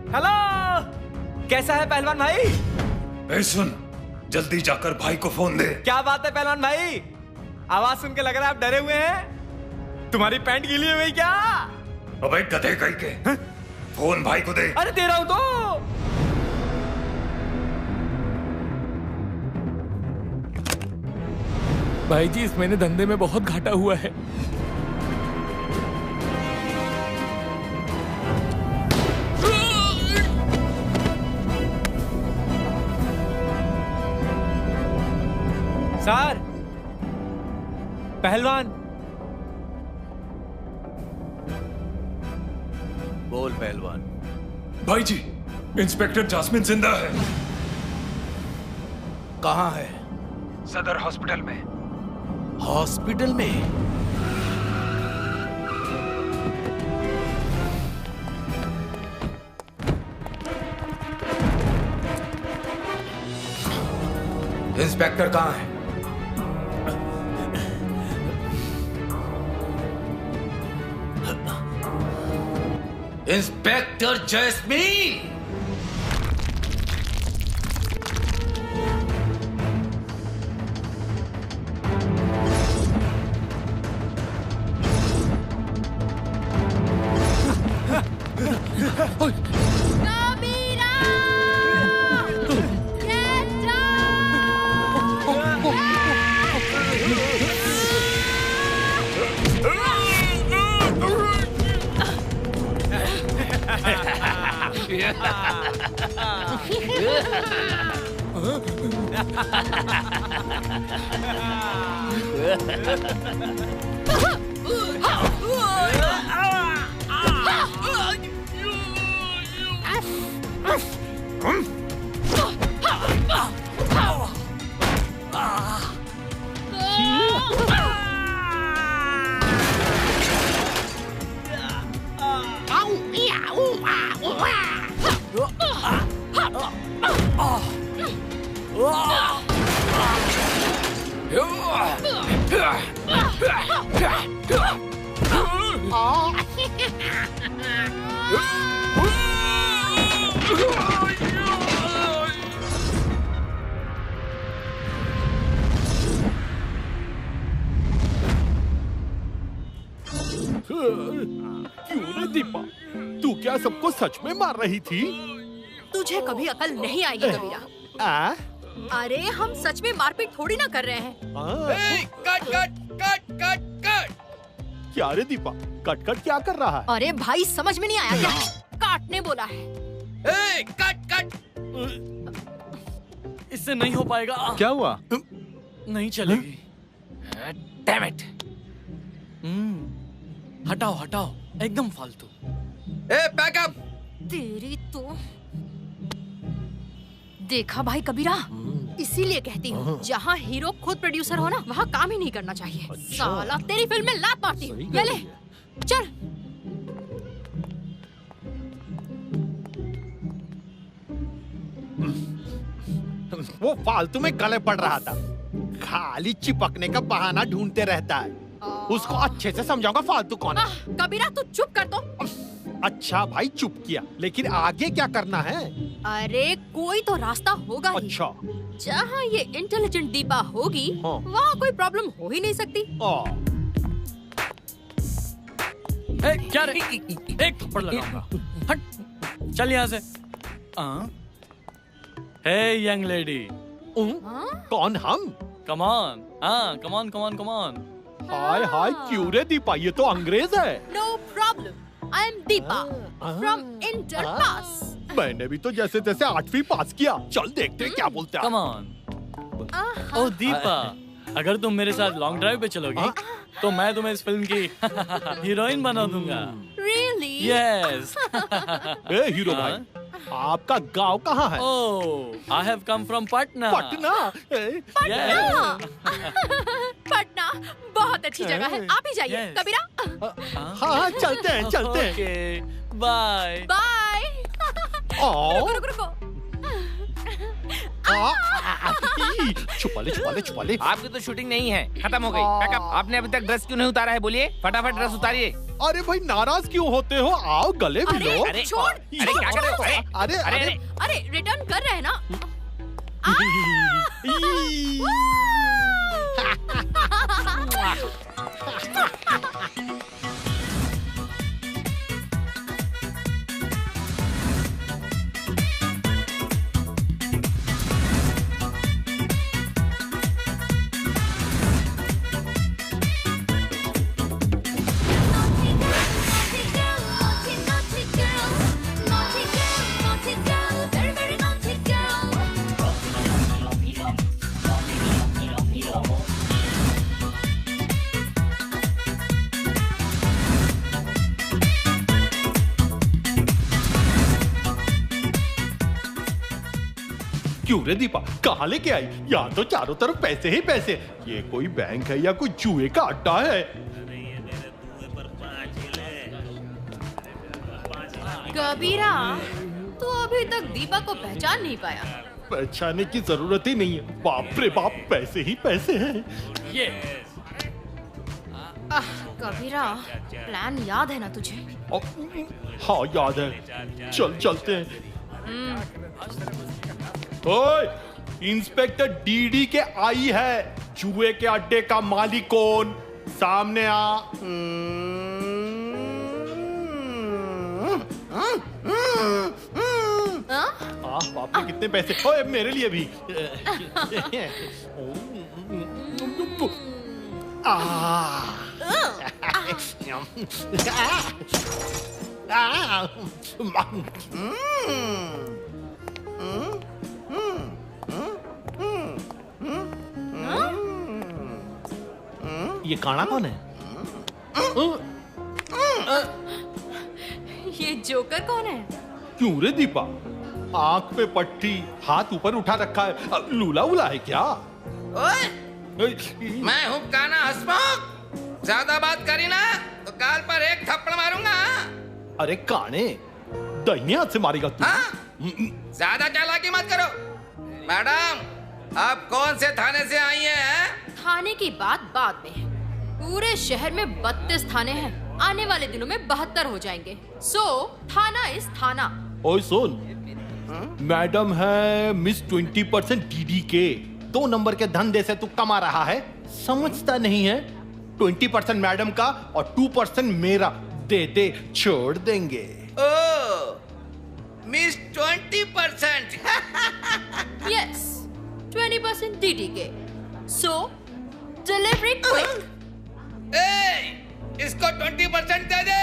Hello, कैसा है पहलवान भाई? ए सुन, जल्दी जाकर भाई को फोन दे। क्या बात है पहलवान भाई, आवाज सुन के लग रहा है आप डरे हुए हैं। तुम्हारी पैंट गीली हो गई क्या? अबे गधे कहीं के, फोन भाई को दे। अरे दे रहा हूं तो। भाई जी, इस महीने धंधे में बहुत घाटा हुआ है। सर, पहलवान। बोल पहलवान। भाई जी, इंस्पेक्टर जास्मिन जिंदा है। कहाँ है? सदर हॉस्पिटल में। हॉस्पिटल में? इंस्पेक्टर कहाँ है? Inspector jasmine! क्यों रे दीपा, तू क्या सबको सच में मार रही थी? तुझे कभी अकल नहीं आएगी कबीरा। अरे हम सच में मारपीट थोड़ी ना कर रहे हैं। Cut cut cut cut cut! क्या रे दीपा, कट कट क्या कर रहा है? अरे भाई समझ में नहीं आया क्या? काटने बोला है। Cut cut! इससे नहीं हो पाएगा। क्या हुआ? नहीं चलेगी। Damn it! हटाओ हटाओ, एकदम फालतू। बैकअप! तेरी तो देखा भाई कबीरा, इसीलिए कहती हूँ जहाँ हीरो खुद प्रोड्यूसर हो ना, वहाँ काम ही नहीं करना चाहिए। साला तेरी फिल्म में लात मारती हूँ। ये ले, चल। वो फालतू में गले पड़ रहा था, खाली चिपकने का बहाना ढूंढते रहता है। उसको अच्छे से समझाऊंगा फालतू कौन है। कबीरा तू चुप कर दो। अच्छा भाई चुप किया, लेकिन आगे क्या करना है? अरे कोई तो रास्ता होगा ही। अच्छा, जहाँ ये इंटेलिजेंट दीपा होगी, हाँ। वहाँ कोई प्रॉब्लम हो ही नहीं सकती। क्या रे? एक थप्पड़ लगाऊंगा। हट, चल यहाँ से। हे यंग लेडी, कौन हम? Come on, come on come on come on. Hi hi, क्यों रे दीपा, ये तो अंग्रेज है। No problem, I am Deepa from inter pass. मैंने भी तो जैसे तैसे 8वीं पास किया। चल देखते हैं क्या बोलते हैं। Come on. ओ दीपा, अगर तुम मेरे साथ लॉन्ग ड्राइव पे चलोगी तो मैं तुम्हें इस फिल्म की हीरोइन बना दूंगा। Really? यस। ए हीरो भाई, आपका गांव कहाँ है? Oh, I have come from Patna. Patna? Yes. Patna बहुत अच्छी जगह है, आप ही जाइए। Yes. कबीरा। हाँ चलते हैं चलते हैं। Okay, bye. बाय। रुको रुको रुको। छुपा ले छुपा ले छुपा ले। आपकी तो शूटिंग नहीं है, खत्म हो गई। बैकअप! आपने अभी तक ड्रेस क्यों नहीं उतारा है? बोलिए, फटाफट ड्रेस उतारिए। अरे भाई नाराज क्यों होते हो? आओ गले भी लो। अरे छोड़ अरे क्या कर रहे हो? अरे अरे अरे रिटर्न कर रहे हैं ना। क्यों रे दीपा, कहाँ लेके आई? यहाँ तो चारों तरफ पैसे ही पैसे। ये कोई बैंक है या कोई जुए का अड्डा है? कबीरा, तू अभी तक दीपा को पहचान नहीं पाया। पहचाने की जरूरत ही नहीं है। बाप रे बाप, पैसे ही पैसे हैं। ये कबीरा, प्लान याद है ना तुझे? हाँ याद है, चल चलते हैं। ओए, इंस्पेक्टर डीडी के आई है। जुए के अड्डे का मालिक कौन? सामने आ। बाप रे कितने पैसे। ओए मेरे लिए भी। ये काना कौन है? ये जोकर कौन है? क्यों रे दीपा, आंख पे पट्टी, हाथ ऊपर उठा रखा है। लूला उला है क्या? ओए, मैं हूँ काना हंसमुख। ज्यादा बात करी ना तो गाल पर एक थप्पड़ मारूंगा। अरे काने, दाहिने हाथ से मारेगा तू? हाँ? ज्यादा चालाकी मत करो। मैडम, आप कौन से थाने से आई हैं? थाने की बात बाद में है। पूरे शहर में 32 थाने हैं। आने वाले दिनों में 72 हो जाएंगे। सो थाना इस थाना। ओए सुन, मैडम है मिस 20% डीडी के। 2 नंबर के धंधे से तू कमा रहा है, समझता नहीं है? 20% मैडम का और 2% मेरा। दे दे, छोड़ देंगे। ओ, मिस 20%। यस, 20% डीडी के। सो डिलीवरी क्विक। इसको 20% दे दे।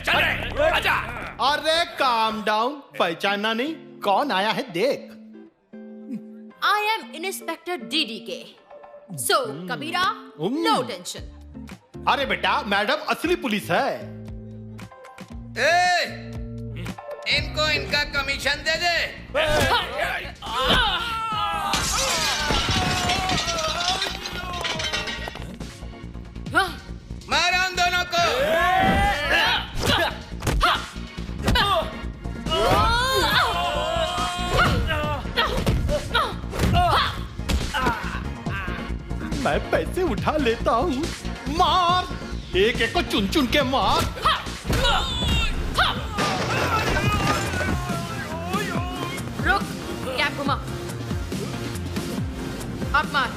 चल रे, आजा। अरे काम डाउन, पहचाना नहीं? कौन आया है देख। आई एम इंस्पेक्टर डीडी के। सो कबीरा, नो टेंशन। अरे बेटा, मैडम असली पुलिस है। इनको इनका कमीशन दे दे। मारो उन दोनों को। मैं पैसे उठा लेता हूँ। मार, एक एक को चुन चुन के मार। रुक, कैप घुमा। अब मार।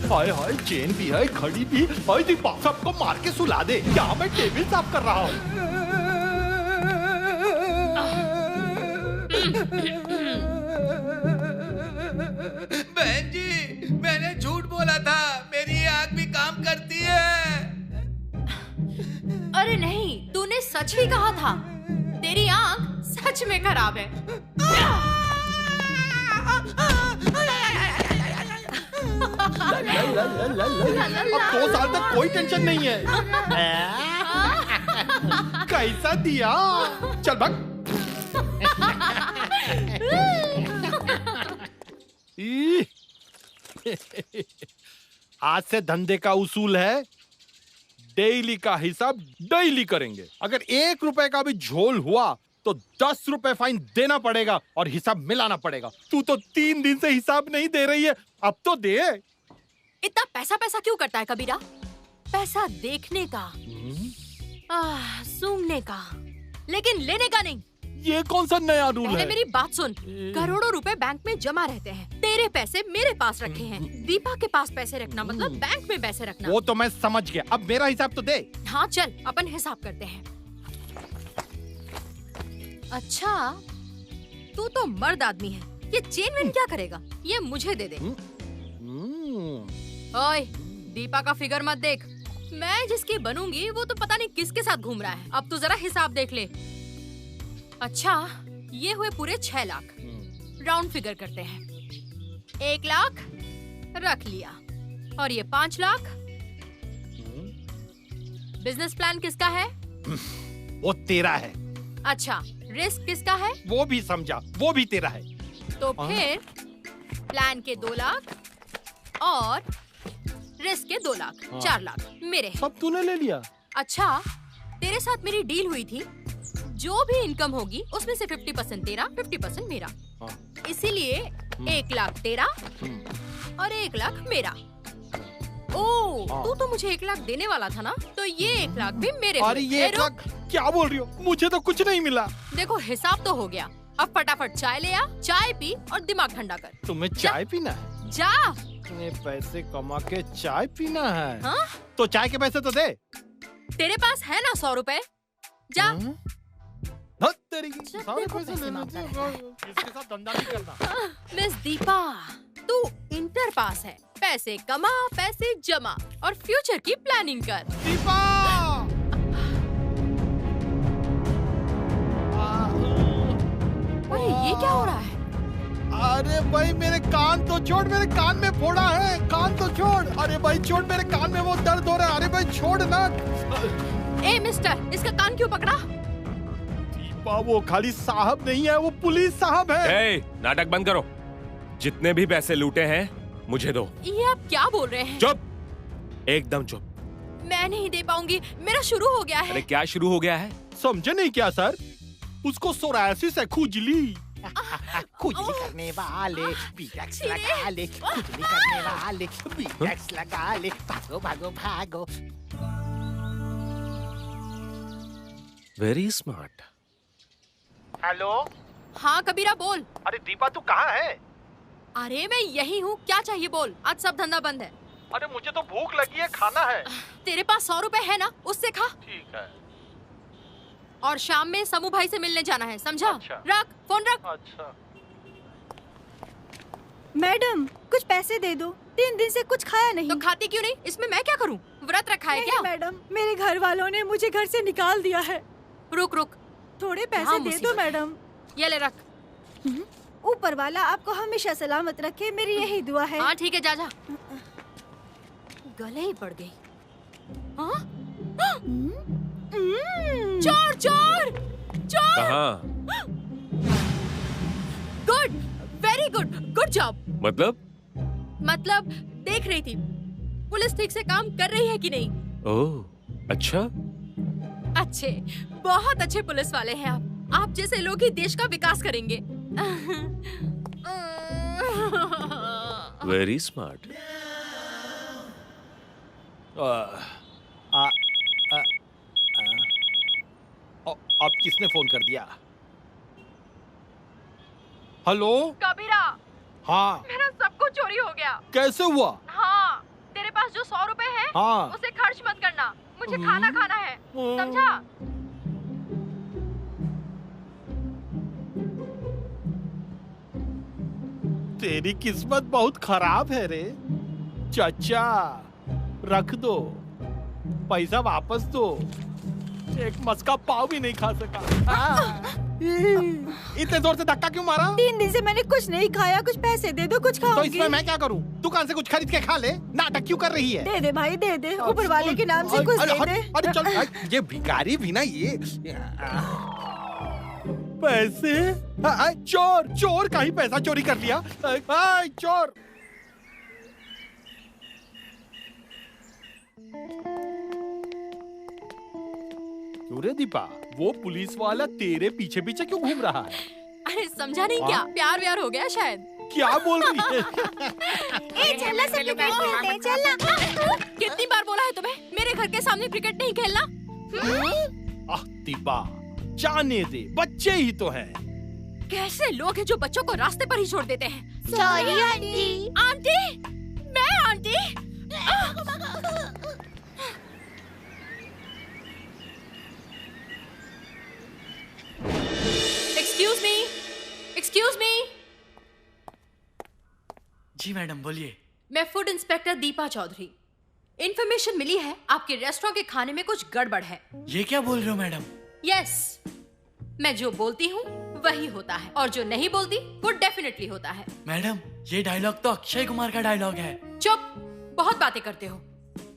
हाय हाय, चेन भी है, घड़ी भी। हाय दीपा, सबको मार के सुला दे। यहाँ मैं टेबल साफ कर रहा हूँ। बहन जी, मैंने झूठ बोला था। मेरी आंख भी काम करती है। अरे नहीं, तूने सच ही कहा था। तेरी आंख सच में खराब है। अब 2 साल तक कोई टेंशन नहीं है। कैसा दिया? चल भाग। आज से धंधे का उसूल है, डेली का हिसाब डेली करेंगे। अगर 1 रुपए का भी झोल हुआ तो 10 रुपए फाइन देना पड़ेगा और हिसाब मिलाना पड़ेगा। तू तो 3 दिन से हिसाब नहीं दे रही है, अब तो दे। इतना पैसा पैसा क्यों करता है कबीरा? पैसा देखने का, सूंघने का, लेकिन लेने का नहीं। ये कौन सा नया रूल पहले है? मेरी बात सुन। करोड़ों रुपए बैंक में जमा रहते हैं, तेरे पैसे मेरे पास रखे हैं। दीपा के पास पैसे रखना मतलब बैंक में पैसे रखना। वो तो मैं समझ गया, अब मेरा हिसाब तो दे। हाँ चल अपन हिसाब करते हैं। अच्छा तू तो मर्द आदमी है, ये चेन वेन क्या करेगा? ये मुझे दे दे। ओए दीपा का फिगर मत देख, मैं जिसकी बनूंगी वो तो पता नहीं किसके साथ घूम रहा है। अब तू जरा हिसाब देख ले। अच्छा ये हुए पूरे 6 लाख, राउंड फिगर करते हैं। 1 लाख रख लिया और ये 5 लाख। बिजनेस प्लान किसका है? वो तेरा है। अच्छा रिस्क किसका है? वो भी समझा, वो भी तेरा है। तो फिर प्लान के 2 लाख और रिस्क के 2 लाख, 4 लाख मेरे हैं। सब तूने ले लिया? अच्छा तेरे साथ मेरी डील हुई थी, जो भी इनकम होगी उसमें से 50% तेरा, 50% मेरा। इसीलिए 1 लाख तेरा और 1 लाख मेरा। ओ तू तो मुझे 1 लाख देने वाला था ना, तो ये 1 लाख भी मेरे। अरे ये 1 लाख क्या बोल रही हो? मुझे तो कुछ नहीं मिला। देखो हिसाब तो हो गया, अब फटाफट चाय ले आ, चाय पी और दिमाग ठंडा कर। तुम्हें चाय पीना है? जा। इतने पैसे कमा के चाय पीना है? हाँ? तो चाय के पैसे तो दे। तेरे पास है ना 100 रुपए? जा। सारे पैसे लेना, इसके साथ धंधा नहीं करना। मिस दीपा तू इंटर पास है, पैसे कमा, पैसे जमा और फ्यूचर की प्लानिंग कर। दीपा! अरे ये क्या हो रहा है? अरे भाई मेरे कान तो छोड़, मेरे कान में फोड़ा है, कान तो छोड़। अरे भाई छोड़, मेरे कान में वो दर्द हो रहा है। अरे भाई छोड़ ना। ए मिस्टर, इसका कान क्यों पकड़ा? दीपा वो खाली साहब नहीं है, वो पुलिस साहब है। ए, नाटक बंद करो। जितने भी पैसे लूटे हैं मुझे दो। ये आप क्या बोल रहे हैं? चुप, एकदम चुप। मैं नहीं दे पाऊंगी, मेरा शुरू हो गया है। अरे क्या शुरू हो गया है? समझे नहीं क्या सर? उसको सोरायसिस है, खुजली। खुजली करने वाले बीटेक्स लगा ले, खुजली करने वाले बीटेक्स लगा ले, भागो भागो भागो। Very smart. हेलो। हाँ कबीरा बोल। अरे दीपा तू कहाँ है? अरे मैं यही हूँ, क्या चाहिए बोल। आज सब धंधा बंद है। अरे मुझे तो भूख लगी है, खाना है। तेरे पास 100 रुपए है ना, उससे खा। ठीक है। और शाम में समू भाई से मिलने जाना है, समझा? अच्छा। रख फोन रख। अच्छा। मैडम कुछ पैसे दे दो, 3 दिन से कुछ खाया नहीं। तो खाती क्यों नहीं? इसमें मैं क्या करूं? व्रत रखा है क्या? मैडम मेरे घर वालों ने मुझे घर से निकाल दिया है। रुक रुक, थोड़े पैसे हाँ, दे मुसीबत दो है। मैडम। ये ले रख। ऊपर वाला आपको हमेशा सलामत रखे, मेरी यही दुआ है। हाँ ठीक है, जा जा। गले ही पड़ गई। हाँ? चोर चोर चोर! कहाँ? Good, very good, good job. मतलब देख रही थी पुलिस ठीक से काम कर रही है कि नहीं। ओह अच्छा। अच्छे, बहुत अच्छे पुलिस वाले हैं आप जैसे लोग ही देश का विकास करेंगे। Very smart. अब किसने फोन कर दिया? हेलो। कबीरा, हाँ। मेरा सब कुछ चोरी हो गया। कैसे हुआ? हाँ, तेरे पास जो 100 रुपए है, हाँ। उसे खर्च मत करना। मुझे खाना खाना है, समझा? तेरी किस्मत बहुत खराब है रे। चाचा रख दो, पैसा वापस दो। एक मस्का पाव भी नहीं खा सका। इतने जोर से धक्का क्यों मारा? 3 दिन से मैंने कुछ नहीं खाया, कुछ पैसे दे दो, कुछ तो खाऊंगी। इसमें मैं क्या करूं? दुकान से कुछ खरीद के खा ले। नाटक क्यों कर रही है? दे दे भाई, दे दे, ऊपर वाले के नाम से कुछ दे दे। अरे चल, ये भिखारी भी ना ये पैसे। चोर चोर का ही पैसा चोरी कर लिया। चोर। क्यों रे दीपा, वो पुलिस वाला तेरे पीछे पीछे क्यों घूम रहा है? अरे समझा नहीं क्या, प्यार व्यार हो गया शायद। क्या बोल रही है? चलना सब क्रिकेट खेलते हैं, चलना। कितनी बार बोला है तुम्हें मेरे घर के सामने क्रिकेट नहीं खेलना? दीपा, जाने दे, बच्चे ही तो हैं। कैसे लोग हैं जो बच्चों को रास्ते पर ही छोड़ देते हैं? Sorry aunty. आंटी? मैं aunty? Excuse me, excuse me. जी मैडम बोलिए। मैं food inspector Deepa Chaudhary. Information मिली है आपके रेस्टोरेंट के खाने में कुछ गड़बड़ है। ये क्या बोल रहे हो मैडम? यस, मैं जो बोलती हूँ वही होता है और जो नहीं बोलती वो डेफिनेटली होता है। मैडम ये डायलॉग तो अक्षय कुमार का डायलॉग है। चुप, बहुत बातें करते हो।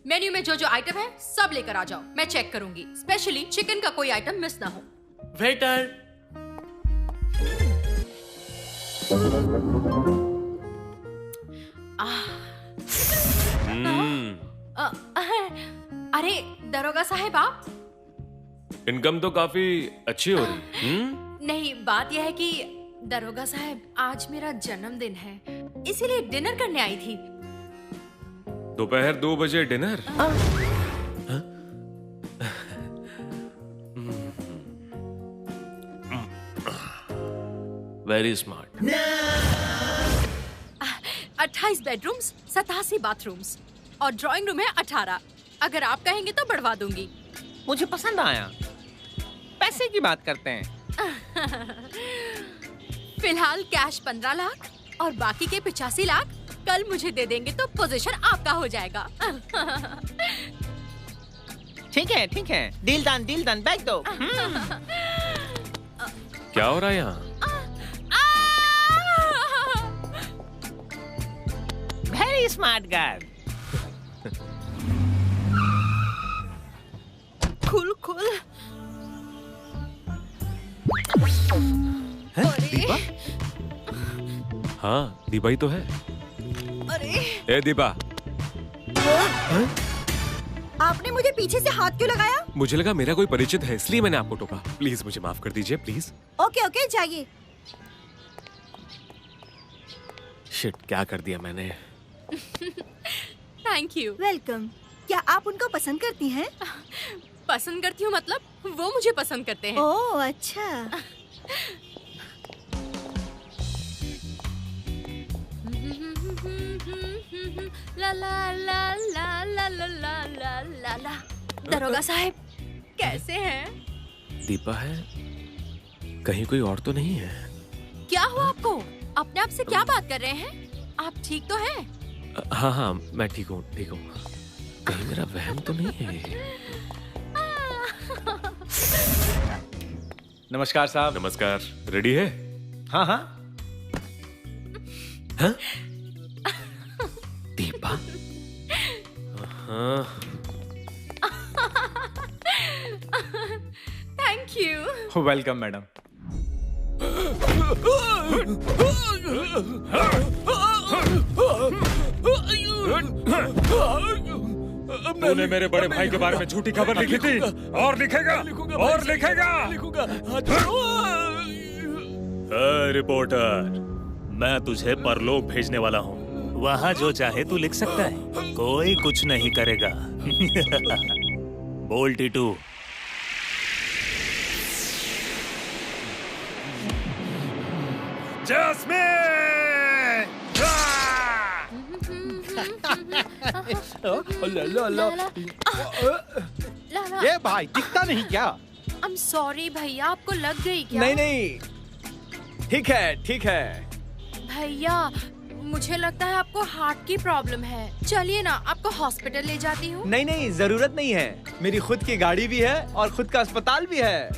मेन्यू में जो जो आइटम है सब लेकर आ जाओ, मैं चेक करूंगी। स्पेशली चिकन का कोई आइटम मिस ना हो। वेटर। अरे दरोगा साहब, आप? इनकम तो काफी अच्छी हो रही। नहीं, बात यह है कि दरोगा साहब आज मेरा जन्मदिन है, इसीलिए डिनर करने आई थी। दोपहर 2 बजे dinner? Very smart. 28 bedrooms, 87 bathrooms और ड्राइंग रूम है 18। अगर आप कहेंगे तो बढ़वा दूंगी। मुझे पसंद आया। पैसे की बात करते हैं। फिलहाल कैश 15 लाख और बाकी के 85 लाख कल मुझे दे देंगे तो पोजीशन आपका हो जाएगा। ठीक है, डील डन, बैग दो। क्या हो रहा है यहाँ? Very smart girl. खुल। दीपा? हाँ, दीपा ही तो है। अरे ए दीपा। आपने मुझे पीछे से हाथ क्यों लगाया? मुझे लगा मेरा कोई परिचित है, इसलिए मैंने आपको टोका। प्लीज मुझे माफ कर दीजिए, प्लीज। ओके, जाइए। शिट, क्या कर दिया मैंने? Thank you. वेलकम। क्या आप उनको पसंद करती हैं? पसंद करती हूँ मतलब वो मुझे पसंद करते हैं। ओह अच्छा। ला ला ला ला ला ला ला ला ला ला। दरोगा साहब कैसे हैं? दीपा है, कहीं कोई और तो नहीं है? क्या हुआ आपको? अपने आप से क्या बात कर रहे हैं? आप ठीक तो हैं? हाँ, मैं ठीक हूँ। कहीं मेरा वहम तो नहीं है? नमस्कार साहब। नमस्कार। रेडी है? हाँ। दीपा? हाँ। Thank you. Welcome madam. तूने मेरे बड़े भाई के बारे में झूठी खबर लिखी थी और लिखेगा। रिपोर्टर, मैं तुझे परलोक भेजने वाला हूँ। वहाँ जो चाहे तू लिख सकता है, कोई कुछ नहीं करेगा। बोल टीटू। ये भाई दिखता नहीं क्या? I'm sorry भैया, आपको लग गई क्या? नहीं, ठीक है। भैया मुझे लगता है आपको हार्ट की प्रॉब्लम है। चलिए ना, आपको हॉस्पिटल ले जाती हूँ। नहीं, जरूरत नहीं है। मेरी खुद की गाड़ी भी है और खुद का अस्पताल भी है।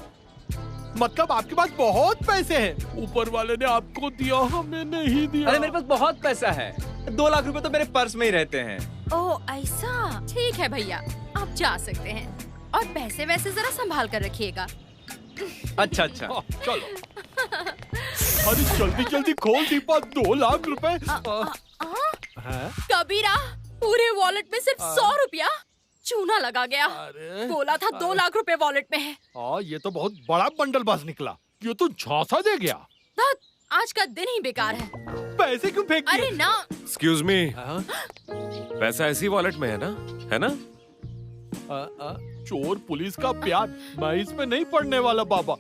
मतलब आपके पास बहुत पैसे हैं। ऊपर वाले ने आपको दिया, हमें नहीं दिया। अरे मेरे पास बहुत पैसा है। 2 लाख रुपए तो मेरे पर्स में ही रहते हैं। ओह ऐसा, ठीक है भैया, आप जा सकते हैं। और पैसे वैसे जरा संभाल कर रखिएगा। अच्छा। चलो। अरे जल्दी खोल दीपा, 2 लाख रुपए। कबीरा, पूरे वॉलेट में सिर्फ 100 रुपया। चूना लगा गया। बोला था 2 लाख रुपए वॉलेट में है। ये तो बहुत बड़ा बंडल बाज निकला। ये तो झांसा दे गया। धत, आज का दिन ही बेकार है। पैसे क्यों फेंक दिए? अरे ना। एक्सक्यूज मी, पैसा ऐसी वॉलेट में है ना? है ना? चोर पुलिस का प्यार, मैं इसमें नहीं पड़ने वाला बाबा।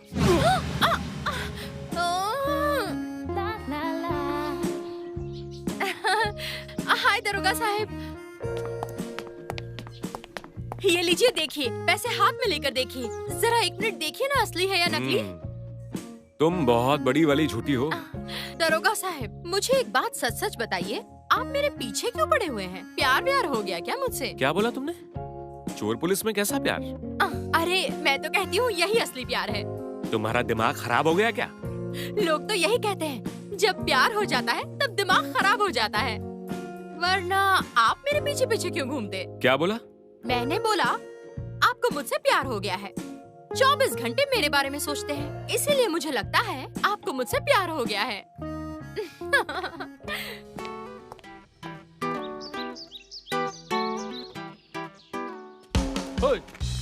हाय दरोगा साहब, ये लीजिए, देखिए पैसे हाथ में लेकर देखिए। जरा 1 मिनट देखिए ना, असली है या नकली। तुम बहुत बड़ी वाली झूठी हो। दरोगा साहब, मुझे एक बात सच सच बताइए, आप मेरे पीछे क्यों पड़े हुए हैं? प्यार व्यार हो गया क्या मुझसे? क्या बोला तुमने? चोर पुलिस में कैसा प्यार? अरे मैं तो कहती हूँ यही असली प्यार है। तुम्हारा दिमाग खराब हो गया क्या? लोग तो यही कहते हैं, जब प्यार हो जाता है तब दिमाग खराब हो जाता है। वरना आप मेरे पीछे पीछे क्यों घूमते? क्या बोला? मैंने बोला आपको मुझसे प्यार हो गया है। 24 घंटे मेरे बारे में सोचते हैं, इसीलिए मुझे लगता है आपको मुझसे प्यार हो गया है।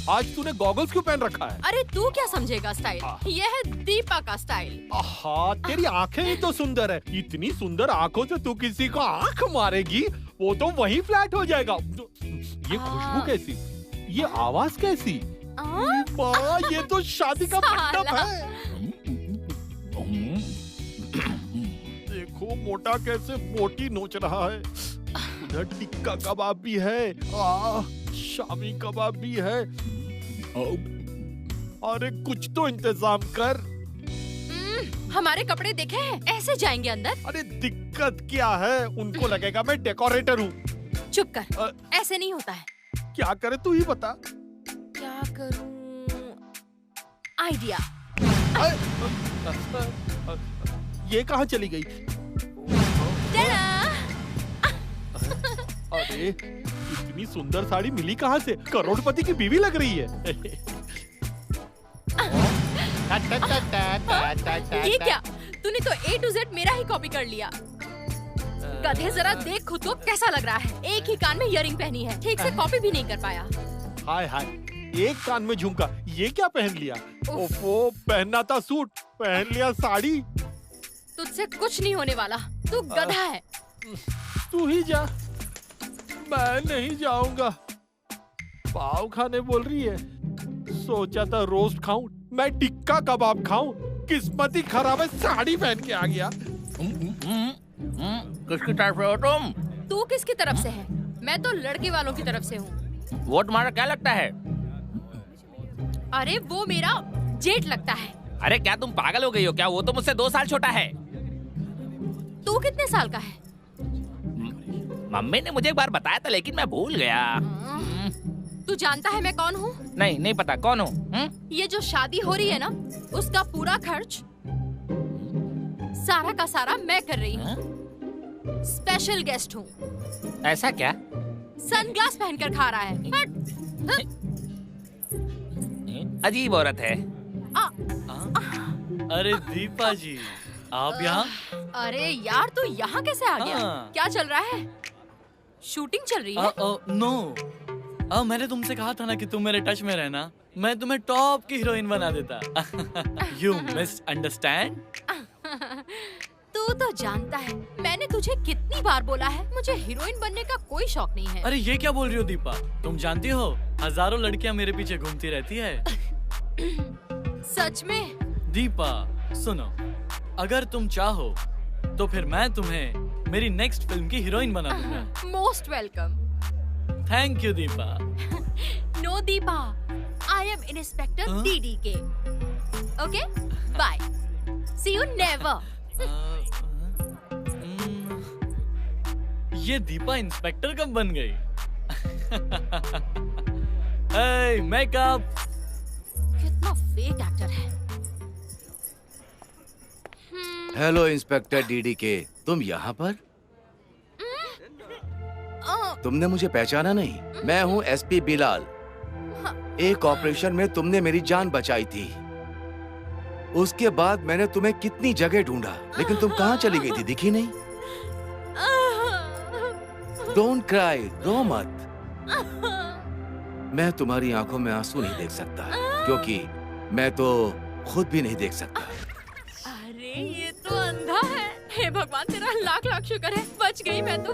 आज तूने गॉगल्स क्यों पहन रखा है? अरे तू क्या समझेगा स्टाइल, ये है दीपा का स्टाइल। आहा, तेरी आंखें ही तो सुंदर है। इतनी सुंदर आंखों से तू किसी को आंख मारेगी, वो तो वही फ्लैट हो जाएगा। ये खुशबू कैसी, ये आवाज कैसी? ये तो शादी का मंडप है। देखो मोटा कैसे बोटी नोच रहा है। उधर टिक्का कबाब भी है, शामी कबाब भी है। अरे कुछ तो इंतजाम कर। हमारे कपड़े देखे हैं, ऐसे जाएंगे अंदर। अरे दिक्कत क्या है, उनको लगेगा मैं डेकोरेटर हूँ। चुप कर, ऐसे नहीं होता है। क्या करे तू ही बता। क्या करूं? आइडिया। ये कहाँ चली गई? अरे इतनी सुंदर साड़ी मिली कहाँ से? करोड़पति की बीवी लग रही है। ये क्या? तूने तो A to Z मेरा ही कॉपी कर लिया। गधे, जरा देख खुद को कैसा लग रहा है। एक ही कान में इयरिंग पहनी है, ठीक से कॉपी भी नहीं कर पाया। हाय हाय, एक कान में झुमका, ये क्या पहन लिया? ओफो, पहनना था सूट, पहन लिया साड़ी। तुझसे कुछ नहीं होने वाला, तू गधा है। तू ही जा, मैं नहीं जाऊंगा। पाव खाने बोल रही है, सोचा था रोस्ट खाऊं, मैं टिक्का कबाब खाऊं। किस्मत ही खराब है, साड़ी पहन के आ गया। किसकी तरफ से हो तुम? तू किसकी तरफ से है? मैं तो लड़के वालों की तरफ से हूँ। वो तुम्हारा क्या लगता है? अरे वो मेरा जेठ लगता है। अरे क्या तुम पागल हो गई हो क्या? वो तो मुझसे 2 साल छोटा है। तू कितने साल का है? मम्मी ने मुझे एक बार बताया था, लेकिन मैं भूल गया। तू जानता है मैं कौन हूँ? नहीं पता। कौन हूँ? ये जो शादी हो रही है ना, उसका पूरा खर्च सारा का सारा मैं कर रही हूँ। स्पेशल गेस्ट हूँ। ऐसा क्या? सनग्लास पहनकर खा रहा है। अजीब औरत है। अरे दीपा जी, आप यहाँ? अरे यार, तू यहाँ कैसे आ गया? क्या चल रहा है? शूटिंग चल रही है? नो, मैंने तुमसे कहा था ना कि तुम मेरे टच में रहना, मैं तुम्हें टॉप की हीरोइन बना देता। You misunderstand? तू तो जानता है मैंने तुझे कितनी बार बोला है, मुझे हीरोइन बनने का कोई शौक नहीं है। अरे ये क्या बोल रही हो दीपा? तुम जानती हो हजारों लड़कियां मेरे पीछे घूमती रहती है। सच में? दीपा सुनो, अगर तुम चाहो तो फिर मैं तुम्हें मेरी नेक्स्ट फिल्म की हीरोइन बना दूंगा। Most welcome. Thank you Deepa. No Deepa, I am inspector DDK। Okay, bye, see you never. ये दीपा इंस्पेक्टर कब बन गई? hey, makeup. कितना फेक एक्टर है। हेलो इंस्पेक्टर DDK, तुम यहाँ पर? तुमने मुझे पहचाना नहीं? मैं हूँ SP बिलाल। एक ऑपरेशन में तुमने मेरी जान बचाई थी। उसके बाद मैंने तुम्हें कितनी जगह ढूंढा, लेकिन तुम कहाँ चली गई थी? दिखी नहीं। डोंट क्राई, रो मत। मैं तुम्हारी आंखों में आंसू नहीं देख सकता, क्योंकि मैं तो खुद भी नहीं देख सकता। अरे ये तो अंधा है। हे भगवान, तेरा लाख लाख शुक्र है, बच गई मैं तो।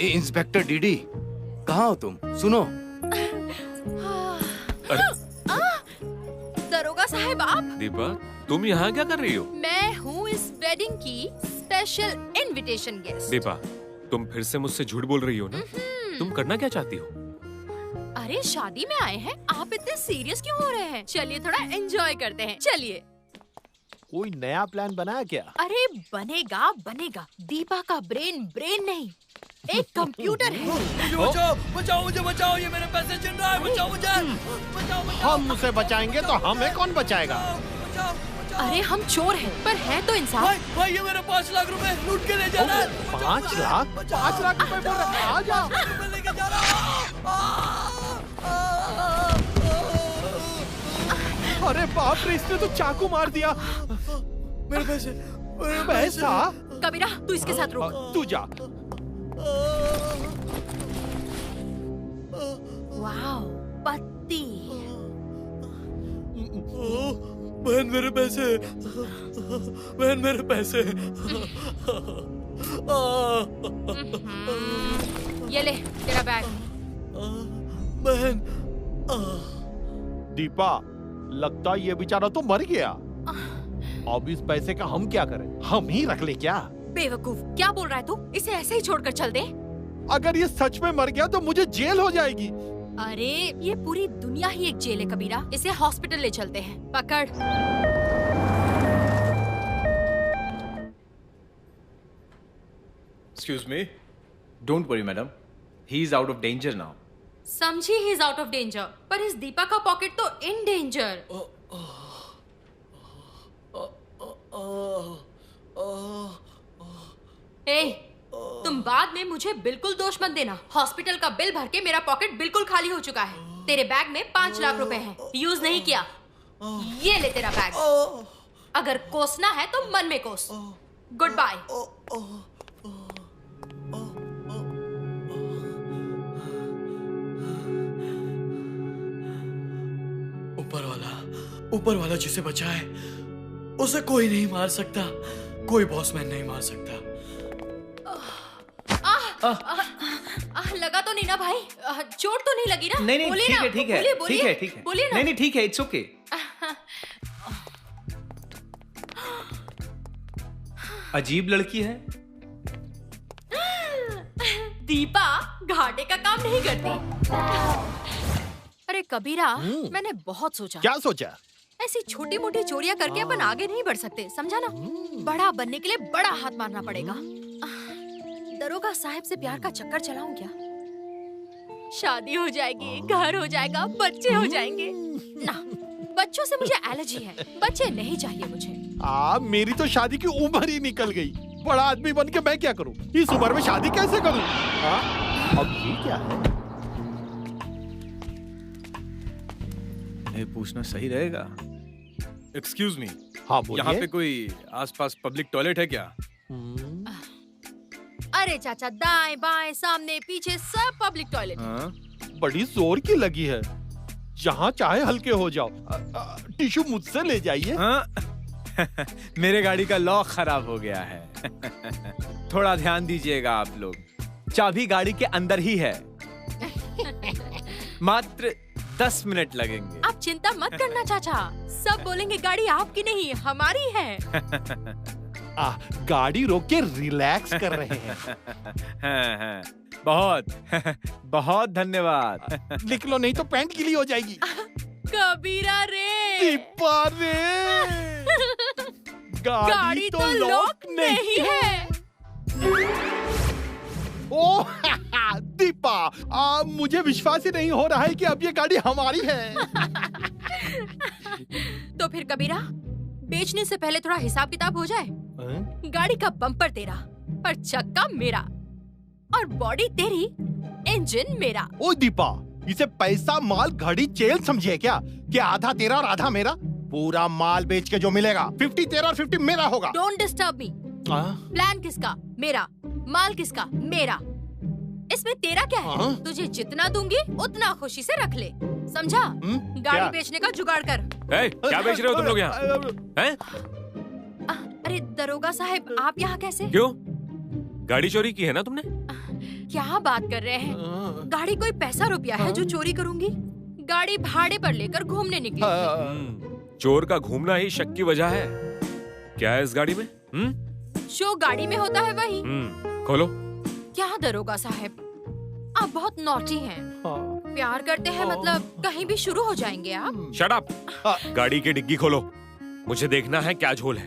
इंस्पेक्टर डीडी, कहाँ हो तुम? सुनो। दरोगा साहब, आप? दीपा, तुम यहाँ क्या कर रही हो? मैं हूँ इस वेडिंग की स्पेशल इनविटेशन गेस्ट। दीपा, तुम फिर से मुझसे झूठ बोल रही हो ना? तुम करना क्या चाहती हो? अरे शादी में आए हैं, आप इतने सीरियस क्यों हो रहे हैं? चलिए थोड़ा एंजॉय करते हैं, चलिए। कोई नया प्लान बनाया क्या? अरे बनेगा बनेगा। दीपा का ब्रेन नहीं, एक कंप्यूटर है। मुझे बचाओ, बचाओ मुझे, बचाओ, ये मेरे पैसे छीन रहा है, बचाओ मुझे, बचाओ, बचाओ। हम उसे बचाएंगे तो हमें कौन बचाएगा? अरे हम चोर हैं, पर है तो इंसान। भाई ये मेरे 5 लाख रुपए लूट के ले जा रहा है। 5 लाख? 5 लाख रुपए बोल रहा है, आ जा। लेके जा रहा अरे बाप रे, इसने तो चाकू मार दिया। मेरे पैसे, पैसा? कबीरा, तू इसके साथ रुक। तू जा। वाओ, पत्ती। बहन मेरे पैसे, बहन मेरे पैसे। ये ले तेरा बैग। बहन। दीपा, लगता ये बेचारा तो मर गया। अब इस पैसे का हम क्या करें? हम ही रख ले क्या? बेवकूफ, क्या बोल रहा है तू? इसे ऐसे ही छोड़कर चल दे। अगर ये सच में मर गया तो मुझे जेल हो जाएगी। अरे ये पूरी दुनिया ही एक जेल है कबीरा, इसे हॉस्पिटल ले चलते हैं। पकड़। Excuse me. Don't worry, madam. He is out of danger now. समझी he is out of danger, पर इस दीपा का पॉकेट तो इन डेंजर। ए, तुम बाद में मुझे बिल्कुल दोष मत देना। हॉस्पिटल का बिल भर के मेरा पॉकेट बिल्कुल खाली हो चुका है। तेरे बैग में 5 लाख रुपए हैं, यूज नहीं किया। ये ले तेरा बैग। अगर कोसना है तो मन में कोस। Good bye. ऊपर वाला जिसे बचाए उसे कोई नहीं मार सकता, कोई बॉसमैन नहीं मार सकता। लगा तो नहीं ना भाई? चोट तो नहीं लगी ना? नहीं, बोलिए ठीक ना, है, ठीक है, बोलिए, ठीक है, ठीक है। बोलिए ना। नहीं, ठीक है, इट्स ओके। अजीब लड़की है। दीपा घाटे का काम नहीं करती। अरे कबीरा, मैंने बहुत सोचा। क्या सोचा? ऐसी छोटी मोटी चोरियां करके अपन आगे नहीं बढ़ सकते, समझा ना? बड़ा बनने के लिए बड़ा हाथ मारना पड़ेगा। दरोगा साहब से प्यार का चक्कर चलाऊं क्या? शादी हो जाएगी, घर हो जाएगा, बच्चे हो जाएंगे। ना, बच्चों से मुझे एलर्जी है, बच्चे नहीं चाहिए मुझे। मेरी तो शादी की उम्र ही निकल गई। बड़ा आदमी बन के मैं क्या करूं? इस उम्र में शादी कैसे करूं? अब ये क्या है? पूछना सही रहेगा। Excuse me. हाँ बोलिए। यहाँ पे कोई आसपास पब्लिक टॉयलेट है क्या? अरे चाचा, दाएं बाएं सामने पीछे सब पब्लिक टॉयलेट। बड़ी जोर की लगी है। जहाँ चाहे हल्के हो जाओ। टिश्यू मुझसे ले जाइए। मेरे गाड़ी का लॉक खराब हो गया है। थोड़ा ध्यान दीजिएगा आप लोग। चाबी गाड़ी के अंदर ही है। मात्र 10 मिनट लगेंगे। आप चिंता मत करना चाचा, सब बोलेंगे गाड़ी आपकी नहीं हमारी है। गाड़ी रोक के रिलैक्स कर रहे हैं। हाँ, बहुत बहुत धन्यवाद। लिख लो, नहीं तो पैंट गीली हो जाएगी। कबीरा रे, दीपा रे, गाड़ी तो लॉक नहीं है। ओ दीपा, मुझे विश्वास ही नहीं हो रहा है कि अब ये गाड़ी हमारी है। तो फिर कबीरा, बेचने से पहले थोड़ा हिसाब किताब हो जाए। गाड़ी का बम्पर तेरा, पर चक्का मेरा, और बॉडी तेरी, इंजन मेरा। ओ दीपा, इसे पैसा माल घड़ी चेल समझिए क्या? कि आधा तेरा और आधा मेरा? पूरा माल बेच के जो मिलेगा 50 तेरा और 50 मेरा होगा। Don't disturb me. प्लान किसका? मेरा। माल किसका? मेरा। इसमें तेरा क्या है? तुझे जितना दूंगी उतना खुशी से रख ले, समझा? गाड़ी बेचने का जुगाड़ कर। क्या बेच रहे हो तुम लोग यहाँ? हैं? अरे दरोगा साहब, आप यहाँ कैसे? क्यों? गाड़ी चोरी की है ना तुमने? क्या बात कर रहे हैं? गाड़ी कोई पैसा रुपया है जो चोरी करूंगी? गाड़ी भाड़े पर लेकर घूमने निकली। चोर का घूमना ही शक की वजह है। क्या है इस गाड़ी में? जो गाड़ी में होता है वही। खोलो। क्या दरोगा साहब, आप बहुत नॉटी हैं। प्यार करते हैं मतलब कहीं भी शुरू हो जाएंगे आप। Shut up. गाड़ी की डिग्गी खोलो, मुझे देखना है क्या झोल है।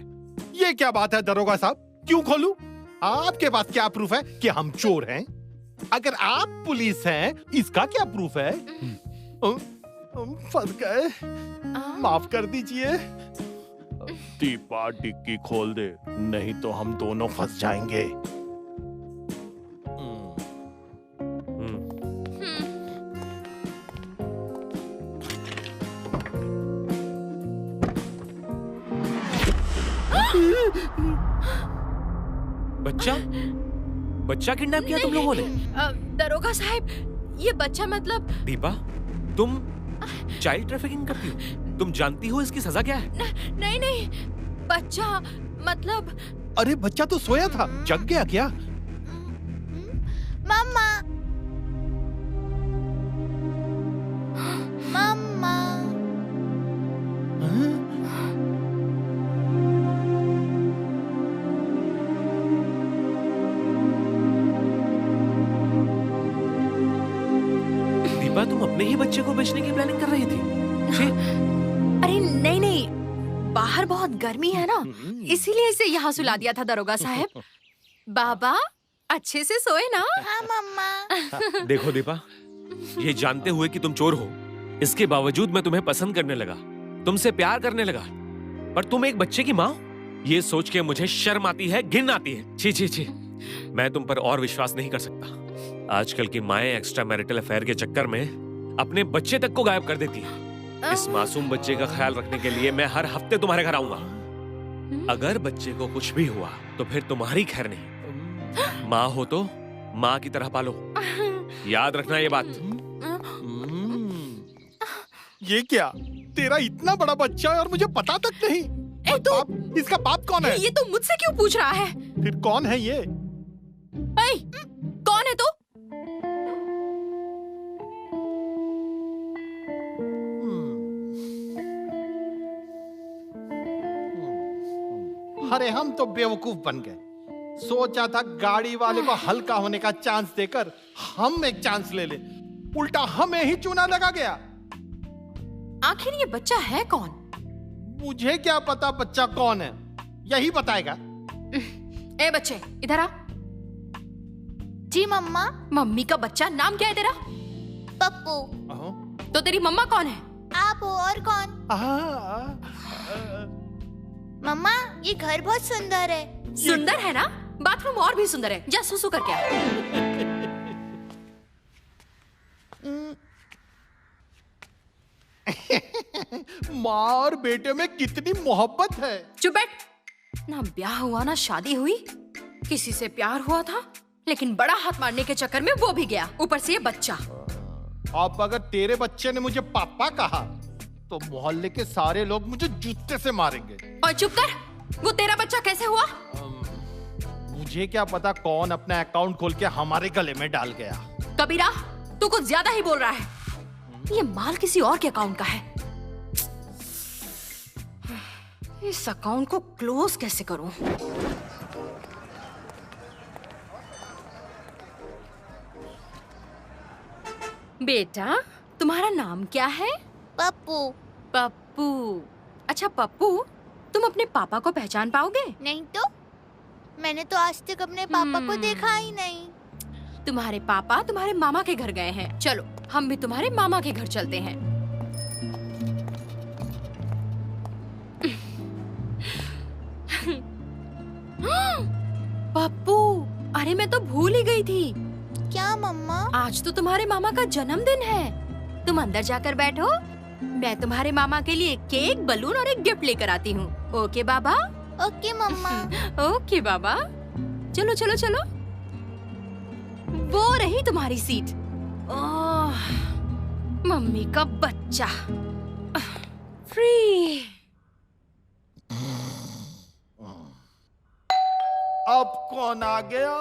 ये क्या बात है दरोगा साहब, क्यों खोलूं? आपके पास क्या प्रूफ है कि हम चोर हैं? अगर आप पुलिस हैं, इसका क्या प्रूफ है? फंस गए, माफ कर दीजिए। दीपा डिग्गी खोल दे, नहीं तो हम दोनों फंस जाएंगे। बच्चा किडनैप किया तुम लोगों ने? दरोगा साहब, ये बच्चा मतलब। दीपा, तुम चाइल्ड ट्रैफिकिंग करती हो? तुम जानती हो इसकी सजा क्या है? नहीं, बच्चा मतलब। अरे बच्चा तो सोया था, जग गया क्या? मम्मा, मम्मा। दीपा, तुम अपने ही बच्चे को बेचने की प्लानिंग कर रही थी? अरे नहीं, बाहर बहुत गर्मी है ना, इसीलिए इसे यहाँ सुला दिया था दरोगा साहब। बाबा अच्छे से सोए ना? हाँ मम्मा। देखो दीपा, ये जानते हुए कि तुम चोर हो, इसके बावजूद मैं तुम्हें पसंद करने लगा, तुमसे प्यार करने लगा, पर तुम एक बच्चे की माँ हो, ये सोच के मुझे शर्म आती है, घिन आती है। छी छी छी, मैं तुम पर और विश्वास नहीं कर सकता। आजकल की माएं एक्स्ट्रा मैरिटल अफेयर के चक्कर में अपने बच्चे तक को गायब कर देती है। इस मासूम बच्चे का ख्याल रखने के लिए मैं हर हफ्ते तुम्हारे घर आऊंगा। अगर बच्चे को कुछ भी हुआ तो फिर तुम्हारी खैर नहीं। माँ हो तो माँ की तरह पालो, याद रखना ये बात। ये क्या, तेरा इतना बड़ा बच्चा है और मुझे पता तक नहीं? बाप, इसका बाप कौन है? ये तो मुझसे क्यों पूछ रहा है? फिर कौन है ये? कौन है तू? अरे हम तो बेवकूफ बन गए। सोचा था गाड़ी वाले को हल्का होने का चांस देकर हम एक चांस ले ले, उल्टा हमें ही चूना लगा गया। आखिर ये बच्चा है कौन? मुझे क्या पता बच्चा कौन है, यही बताएगा। ए बच्चे, इधर आ। जी मम्मा। मम्मी का बच्चा, नाम क्या है तेरा? पप्पू। तो तेरी मम्मा कौन है? आप हो, और कौन? मम्मा, ये घर बहुत सुंदर है। सुंदर है ना? बाथरूम और भी सुंदर है। जा सुसु करके आ। माँ और बेटे में कितनी मोहब्बत है। चुप बैठ। ना ब्याह हुआ ना शादी हुई, किसी से प्यार हुआ था लेकिन बड़ा हाथ मारने के चक्कर में वो भी गया, ऊपर से ये बच्चा। अब अगर तेरे बच्चे ने मुझे पापा कहा तो मोहल्ले के सारे लोग मुझे जूते से मारेंगे। और चुप कर, वो तेरा बच्चा कैसे हुआ? मुझे क्या पता कौन अपना अकाउंट खोल के हमारे गले में डाल गया। कबीरा, तू कुछ ज्यादा ही बोल रहा है। ये माल किसी और के अकाउंट का है। इस अकाउंट को क्लोज कैसे करूं? बेटा, तुम्हारा नाम क्या है? पप्पू। पप्पू। अच्छा पप्पू, तुम अपने पापा को पहचान पाओगे? नहीं तो, मैंने तो आज तक अपने पापा को देखा ही नहीं। तुम्हारे पापा तुम्हारे मामा के घर गए हैं। चलो हम भी तुम्हारे मामा के घर चलते हैं। पप्पू, अरे मैं तो भूल ही गई थी। क्या मम्मा? आज तो तुम्हारे मामा का जन्मदिन है। तुम अंदर जाकर बैठो, मैं तुम्हारे मामा के लिए केक, बलून और एक गिफ्ट लेकर आती हूँ। ओके बाबा? ओके मम्मा। ओके बाबा। चलो चलो चलो। वो रही तुम्हारी सीट। ओह, मम्मी का बच्चा। फ्री। अब कौन आ गया?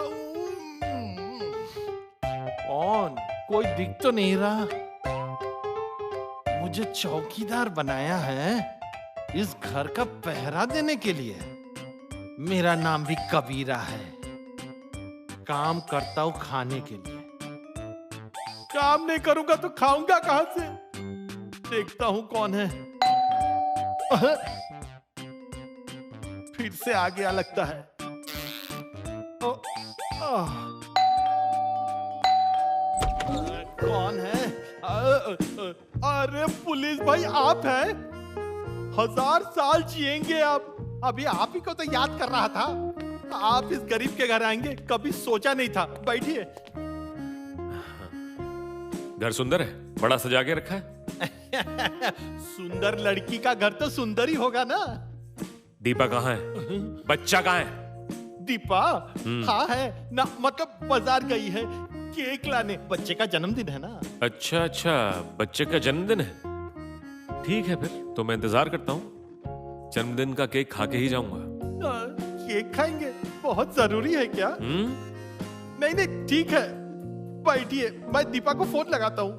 कौन? कोई दिख तो नहीं रहा। मुझे चौकीदार बनाया है इस घर का पहरा देने के लिए। मेरा नाम भी कबीरा है। काम करता हूं खाने के लिए। काम नहीं करूंगा तो खाऊंगा कहां से? देखता हूं कौन है। फिर से आ गया लगता है। कौन है? अरे पुलिस भाई, आप हैं? 1000 साल जिएंगे आप। अभी आप ही को तो याद कर रहा था। आप इस गरीब के घर आएंगे कभी सोचा नहीं था। बैठिए। घर सुंदर है, बड़ा सजा के रखा है। सुंदर लड़की का घर तो सुंदर ही होगा ना। दीपा कहाँ है? बच्चा कहाँ है? दीपा हाँ है ना, मतलब बाजार गई है केक लाने। बच्चे का जन्मदिन है ना। अच्छा अच्छा, बच्चे का जन्मदिन है। ठीक है, फिर तो मैं इंतजार करता हूँ। जन्मदिन का केक खा के ही जाऊंगा। केक खाएंगे? बहुत जरूरी है क्या? नहीं नहीं, ठीक है, बैठिए। मैं दीपा को फोन लगाता हूँ।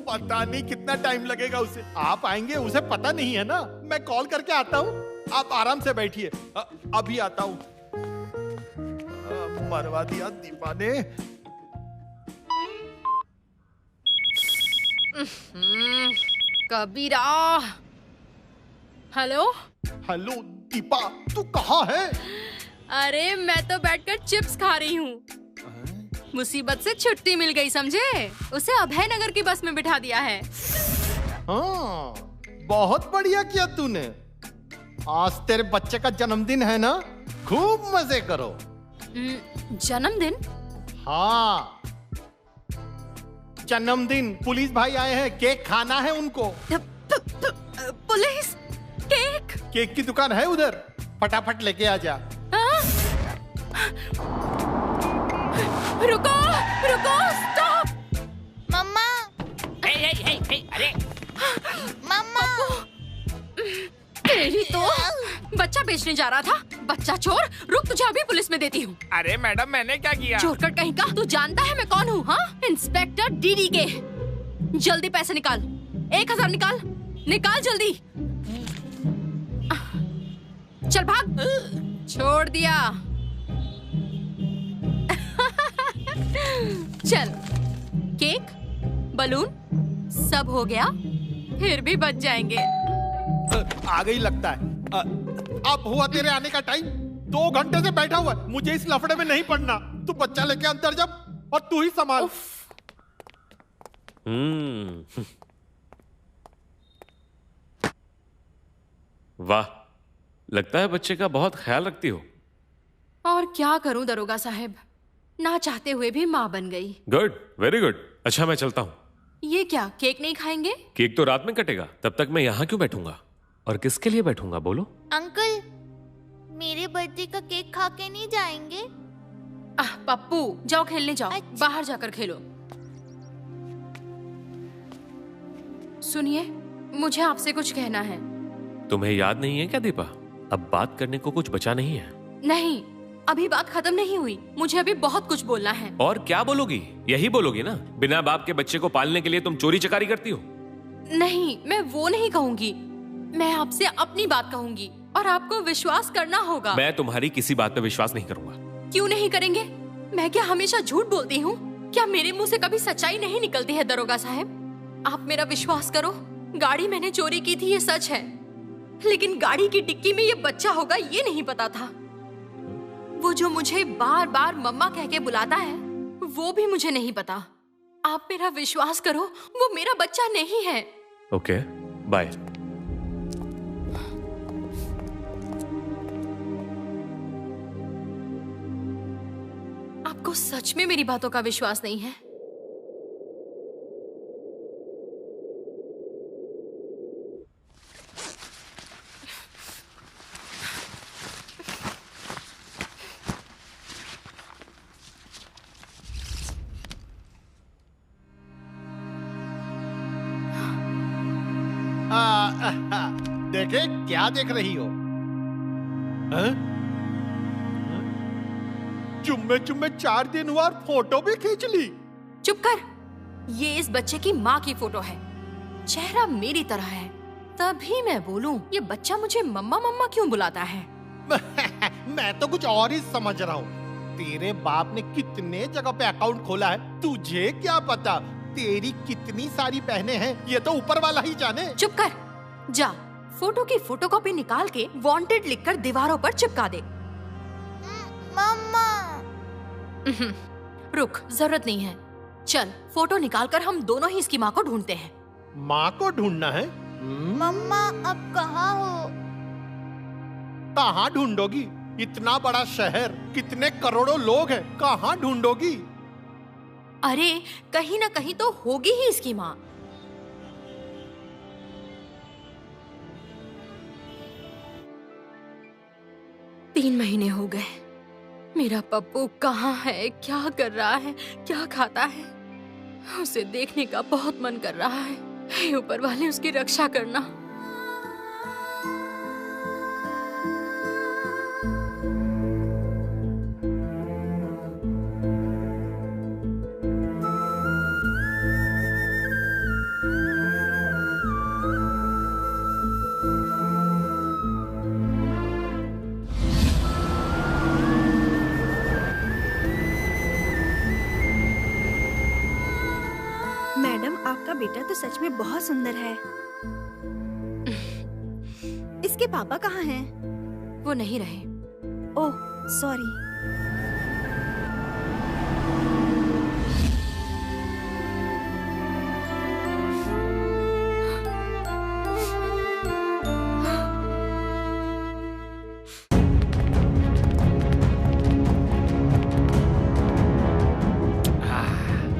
पता नहीं कितना टाइम लगेगा उसे। आप आएंगे उसे पता नहीं है ना। मैं कॉल करके आता हूँ, आप आराम से बैठिए। अभी आता हूँ। मरवा दिया दीपा ने। कबीरा। हेलो हेलो दीपा, तू कहाँ है? अरे मैं तो बैठकर चिप्स खा रही हूँ। मुसीबत से छुट्टी मिल गई समझे। उसे अभय नगर की बस में बिठा दिया है। हाँ, बहुत बढ़िया किया तूने। आज तेरे बच्चे का जन्मदिन है ना, खूब मजे करो। जन्मदिन? हाँ, जन्मदिन। पुलिस भाई आए हैं, केक खाना है उनको। पुलिस? केक? केक की दुकान है उधर, फटाफट लेके आ जा। रुको रुको, स्टॉप। मम्मा। अरे मम्मा। तेरी तो बच्चा बेचने जा रहा था। बच्चा चोर, रुक तुझे अभी पुलिस में देती हूँ। अरे मैडम, मैंने क्या किया? चोरकट कहीं का। तू जानता है मैं कौन हूँ? हाँ, इंस्पेक्टर डीडी के। जल्दी पैसे निकाल। 1000 निकाल, निकाल जल्दी। चल भाग। छोड़ दिया। चल, केक, बलून सब हो गया, फिर भी बच जाएंगे। आ गई लगता है। अब हुआ तेरे आने का टाइम। 2 घंटे से बैठा हुआ है। मुझे इस लफड़े में नहीं पड़ना। तू बच्चा लेके अंदर जा और तू ही संभाल। वाह, लगता है बच्चे का बहुत ख्याल रखती हो। और क्या करूं दरोगा साहब, ना चाहते हुए भी माँ बन गई। Good, very good. अच्छा, मैं चलता हूँ। ये क्या, केक नहीं खाएंगे? केक तो रात में कटेगा, तब तक मैं यहाँ क्यों बैठूंगा? और किसके लिए बैठूंगा बोलो? अंकल, मेरे बर्थडे का केक खा के नहीं जाएंगे? पप्पू, जाओ खेलने जाओ। अच्छा। बाहर जाकर खेलो। सुनिए, मुझे आपसे कुछ कहना है। तुम्हें याद नहीं है क्या दीपा? अब बात करने को कुछ बचा नहीं है। नहीं, अभी बात खत्म नहीं हुई। मुझे अभी बहुत कुछ बोलना है। और क्या बोलोगी? यही बोलोगी ना, बिना बाप के बच्चे को पालने के लिए तुम चोरी चकारी करती हो? नहीं, मैं वो नहीं कहूंगी। मैं आपसे अपनी बात कहूंगी और आपको विश्वास करना होगा। मैं तुम्हारी किसी बात पे विश्वास नहीं करूंगा। क्यों नहीं करेंगे? मैं क्या हमेशा झूठ बोलती हूँ? क्या मेरे मुंह से कभी सच्चाई नहीं निकलती है दरोगा साहब? आप मेरा विश्वास करो। गाड़ी मैंने चोरी की थी, ये सच है, लेकिन गाड़ी की डिक्की में ये बच्चा होगा ये नहीं पता था। वो जो मुझे बार बार मम्मा कह के बुलाता है, वो भी मुझे नहीं पता। आप मेरा विश्वास करो, वो मेरा बच्चा नहीं है। Okay, bye. आपको सच में मेरी बातों का विश्वास नहीं है? देखे क्या देख रही हो? चुम्मे चुम्मे 4 दिन हुआ और फोटो भी खींच ली। चुप कर। ये इस बच्चे की माँ की फोटो है। चेहरा मेरी तरह है, तभी मैं बोलूं ये बच्चा मुझे मम्मा मम्मा क्यों बुलाता है। मैं तो कुछ और ही समझ रहा हूँ। तेरे बाप ने कितने जगह पे अकाउंट खोला है, तुझे क्या पता तेरी कितनी सारी बहनें हैं, ये तो ऊपर वाला ही जाने। चुप कर। जा फोटो की फोटोकॉपी निकाल के वांटेड लिखकर दीवारों पर चिपका दे। मम्मा। रुक, जरूरत नहीं है। चल फोटो निकालकर हम दोनों ही इसकी माँ को ढूंढते हैं। माँ को ढूंढना है? मम्मा अब कहाँ हो? कहाँ ढूंढोगी? इतना बड़ा शहर, कितने करोड़ों लोग हैं, कहाँ ढूंढोगी? अरे कहीं ना कहीं तो होगी ही इसकी माँ। तीन महीने हो गए। मेरा पप्पू कहाँ है, क्या कर रहा है, क्या खाता है? उसे देखने का बहुत मन कर रहा है। हे ऊपर वाले उसकी रक्षा करना। मैडम, आपका बेटा तो सच में बहुत सुंदर है। इसके पापा कहाँ हैं? वो नहीं रहे। Oh sorry.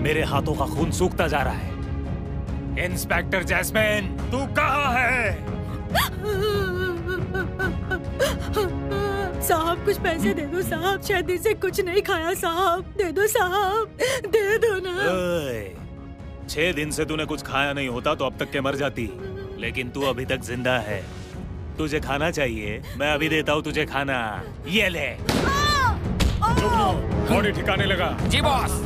मेरे हाथों का खून सूखता जा रहा है। इंस्पेक्टर जैस्मिन, तू कहाँ है? साहब कुछ पैसे दे दो साहब, शायद इसे कुछ नहीं खाया साहब, दे दो साहब, दे दो ना। 6 दिन से तूने कुछ खाया नहीं होता तो अब तक के मर जाती, लेकिन तू अभी तक जिंदा है। तुझे खाना चाहिए, मैं अभी देता हूँ तुझे खाना। ये ले। बॉडी ठिकाने लगा। जी बॉस।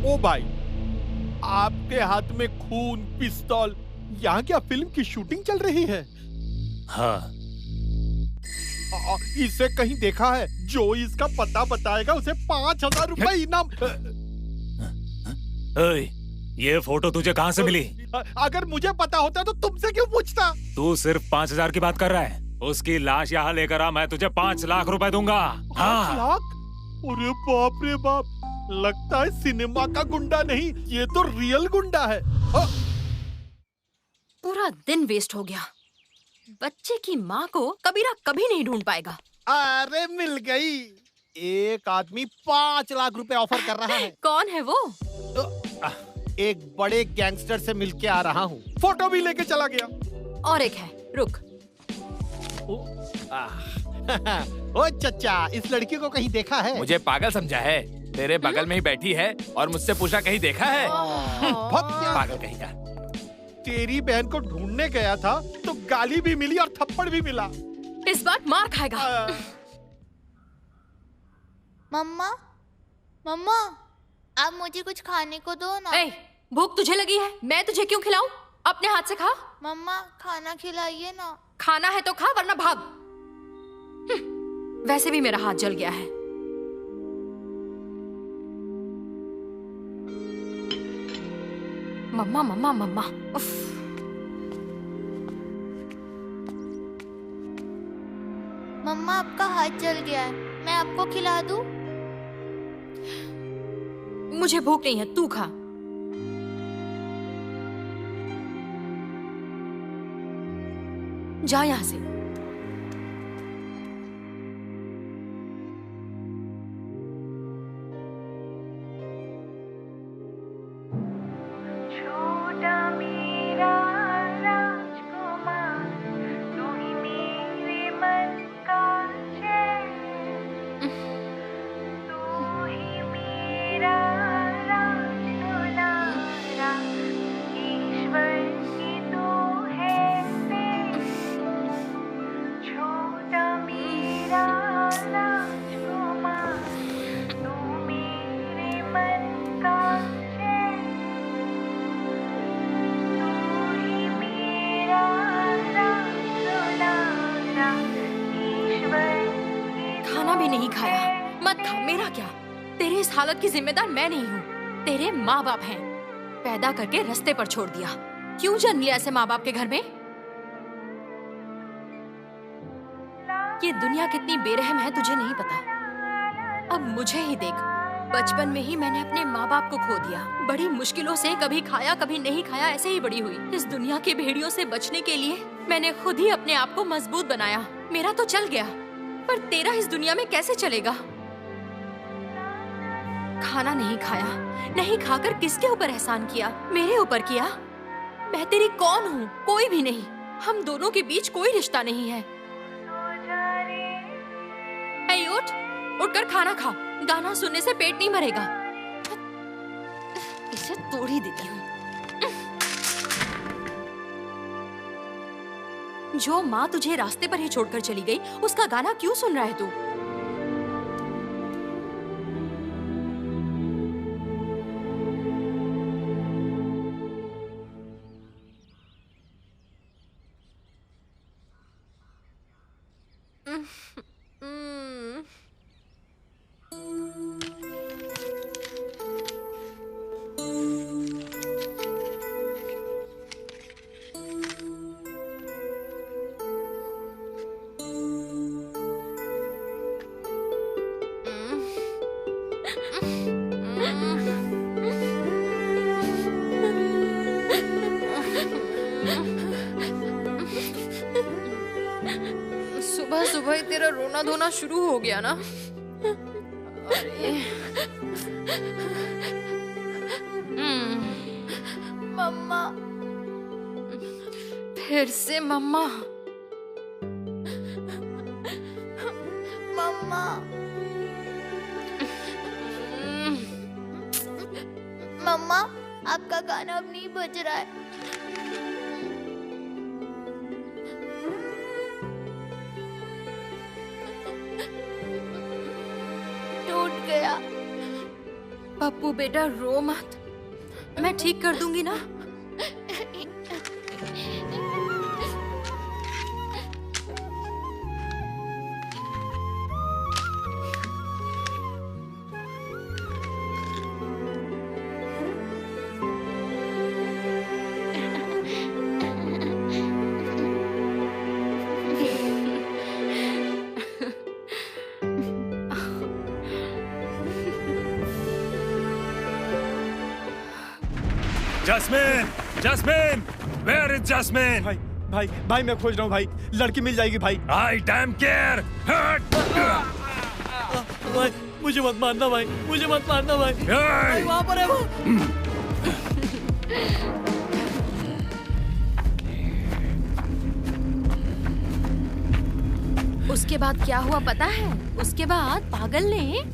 ओ भाई, आपके हाथ में खून, पिस्तौल, यहाँ क्या फिल्म की शूटिंग चल रही है? हाँ। इसे कहीं देखा है? जो इसका पता बताएगा उसे 5000 रुपए इनाम। ये फोटो तुझे कहाँ से मिली? अगर मुझे पता होता तो तुमसे क्यों पूछता? तू सिर्फ 5000 की बात कर रहा है। उसकी लाश यहाँ लेकर आ, मैं तुझे 5 लाख रुपए दूंगा। 5 लाख? अरे बाप रे बाप, लगता है सिनेमा का गुंडा नहीं, ये तो रियल गुंडा है। पूरा दिन वेस्ट हो गया। बच्चे की माँ को कबीरा कभी नहीं ढूंढ पाएगा। अरे मिल गई। एक आदमी 5 लाख रुपए ऑफर कर रहा है। कौन है वो? एक बड़े गैंगस्टर से मिलके आ रहा हूँ, फोटो भी लेके चला गया। और एक है, रुक। ओ चचा, इस लड़की को कहीं देखा है? मुझे पागल समझा है? तेरे बगल में ही बैठी है और मुझसे पूछा कहीं देखा है? पागल कहीं का। तेरी बहन को ढूंढने गया था तो गाली भी मिली और थप्पड़ भी मिला। इस बार मार खाएगा। मम्मा, मम्मा, आप मुझे कुछ खाने को दो ना। भूख तुझे लगी है, मैं तुझे क्यों खिलाऊं? अपने हाथ से खा। मम्मा खाना खिलाइए ना। खाना है तो खा वरना भाग। वैसे भी मेरा हाथ जल गया है। मम्मा मम्मा मम्मा, उफ। मम्मा आपका हाथ जल गया है, मैं आपको खिला दूं? मुझे भूख नहीं है, तू खा। जा यहां से। भी नहीं खाया। मत खा, मेरा क्या। तेरी इस हालत की जिम्मेदार मैं नहीं हूँ, तेरे माँ बाप हैं। पैदा करके रास्ते पर छोड़ दिया। क्यों जन्म लिया ऐसे माँ बाप के घर में? ये दुनिया कितनी बेरहम है तुझे नहीं पता। अब मुझे ही देख, बचपन में ही मैंने अपने माँ बाप को खो दिया। बड़ी मुश्किलों से कभी खाया कभी नहीं खाया, ऐसे ही बड़ी हुई। इस दुनिया के भेड़ियों से बचने के लिए मैंने खुद ही अपने आप को मजबूत बनाया। मेरा तो चल गया, पर तेरा इस दुनिया में कैसे चलेगा? खाना नहीं खाया, नहीं खाकर किसके ऊपर एहसान किया? मेरे ऊपर किया। मैं तेरी कौन हूँ? कोई भी नहीं। हम दोनों के बीच कोई रिश्ता नहीं है। ऐ उठ, उठकर खाना खा। गाना सुनने से पेट नहीं भरेगा। इसे तोड़ ही देती हूँ। जो माँ तुझे रास्ते पर ही छोड़कर चली गई, उसका गाना क्यों सुन रहा है तू? सुबह सुबह ही तेरा रोना धोना शुरू हो गया ना? अरे मम्मा, फिर से मम्मा। मम्मा, मम्मा, आपका गाना अब नहीं बज रहा है। टूट गया। पप्पू बेटा रो मत, मैं ठीक कर दूंगी ना। Jasmine, Jasmine, where is Jasmine? भाई, भाई, भाई मैं खोज रहा हूँ भाई। लड़की मिल जाएगी भाई। I damn care. भाई मुझे मत मारना भाई, मुझे मत मारना भाई। भाई वहाँ पर है वो। उसके बाद क्या हुआ पता है? उसके बाद पागल ने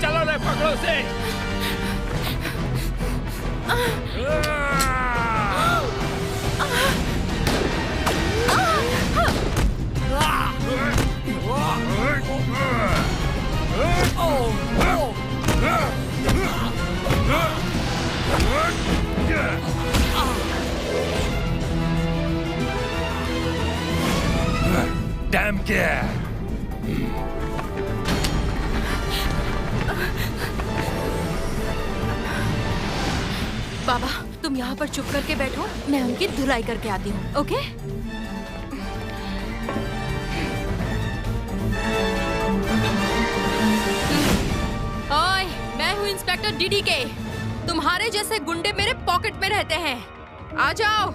चलो रे पकड़ो से। Damn care. बाबा तुम यहाँ पर चुप करके बैठो, मैं उनकी धुलाई करके आती हूँ। ओके? ओए इंस्पेक्टर डीडी के। तुम्हारे जैसे गुंडे मेरे पॉकेट में रहते हैं। आ जाओ।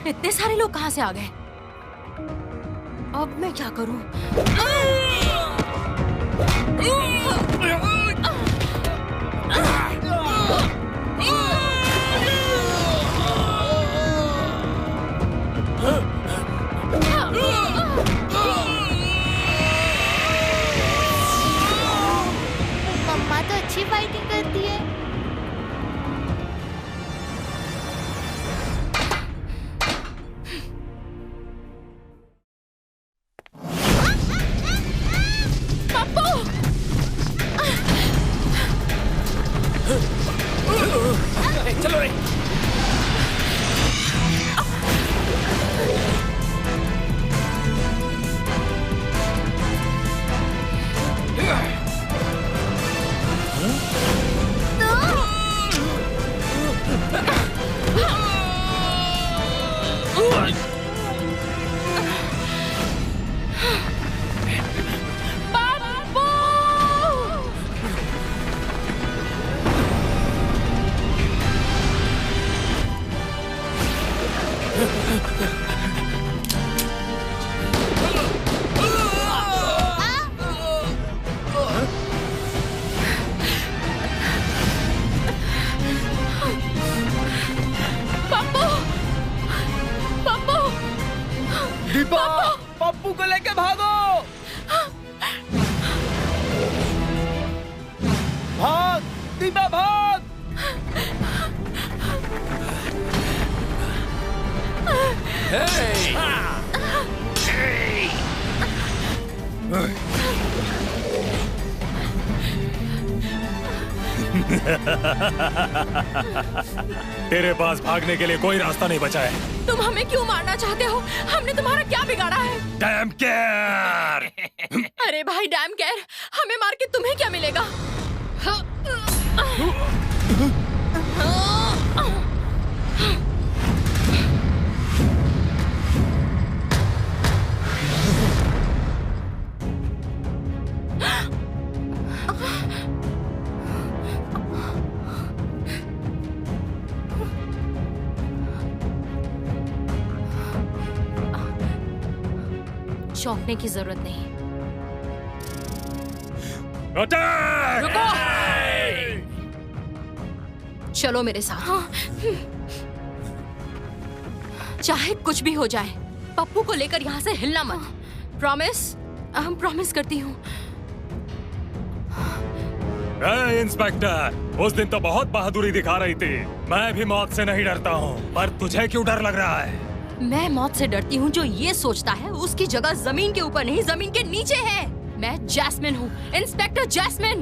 इतने सारे लोग कहाँ से आ गए? अब मैं क्या करूं? मम्मा तो अच्छी फाइटिंग करती है। चलो रे। दीपा, पप्पू को लेके भागो। भाग दीपा, भाग। तेरे पास भागने के लिए कोई रास्ता नहीं बचा है। तुम हमें क्यों मारना चाहते हो? हमने तुम्हारा क्या बिगाड़ा है? Dam care! अरे भाई डैम केयर, हमें मार के तुम्हें क्या मिलेगा? चौंकने की जरूरत नहीं। रुको! चलो मेरे साथ। चाहे कुछ भी हो जाए, पप्पू को लेकर यहाँ से हिलना मत। प्रॉमिस? हम प्रॉमिस करती हूँ। इंस्पेक्टर, उस दिन तो बहुत बहादुरी दिखा रही थी। मैं भी मौत से नहीं डरता हूँ, पर तुझे क्यों डर लग रहा है? मैं मौत से डरती हूँ जो ये सोचता है उसकी जगह जमीन के ऊपर नहीं, जमीन के नीचे है। मैं जैस्मिन हूँ, इंस्पेक्टर जैस्मिन।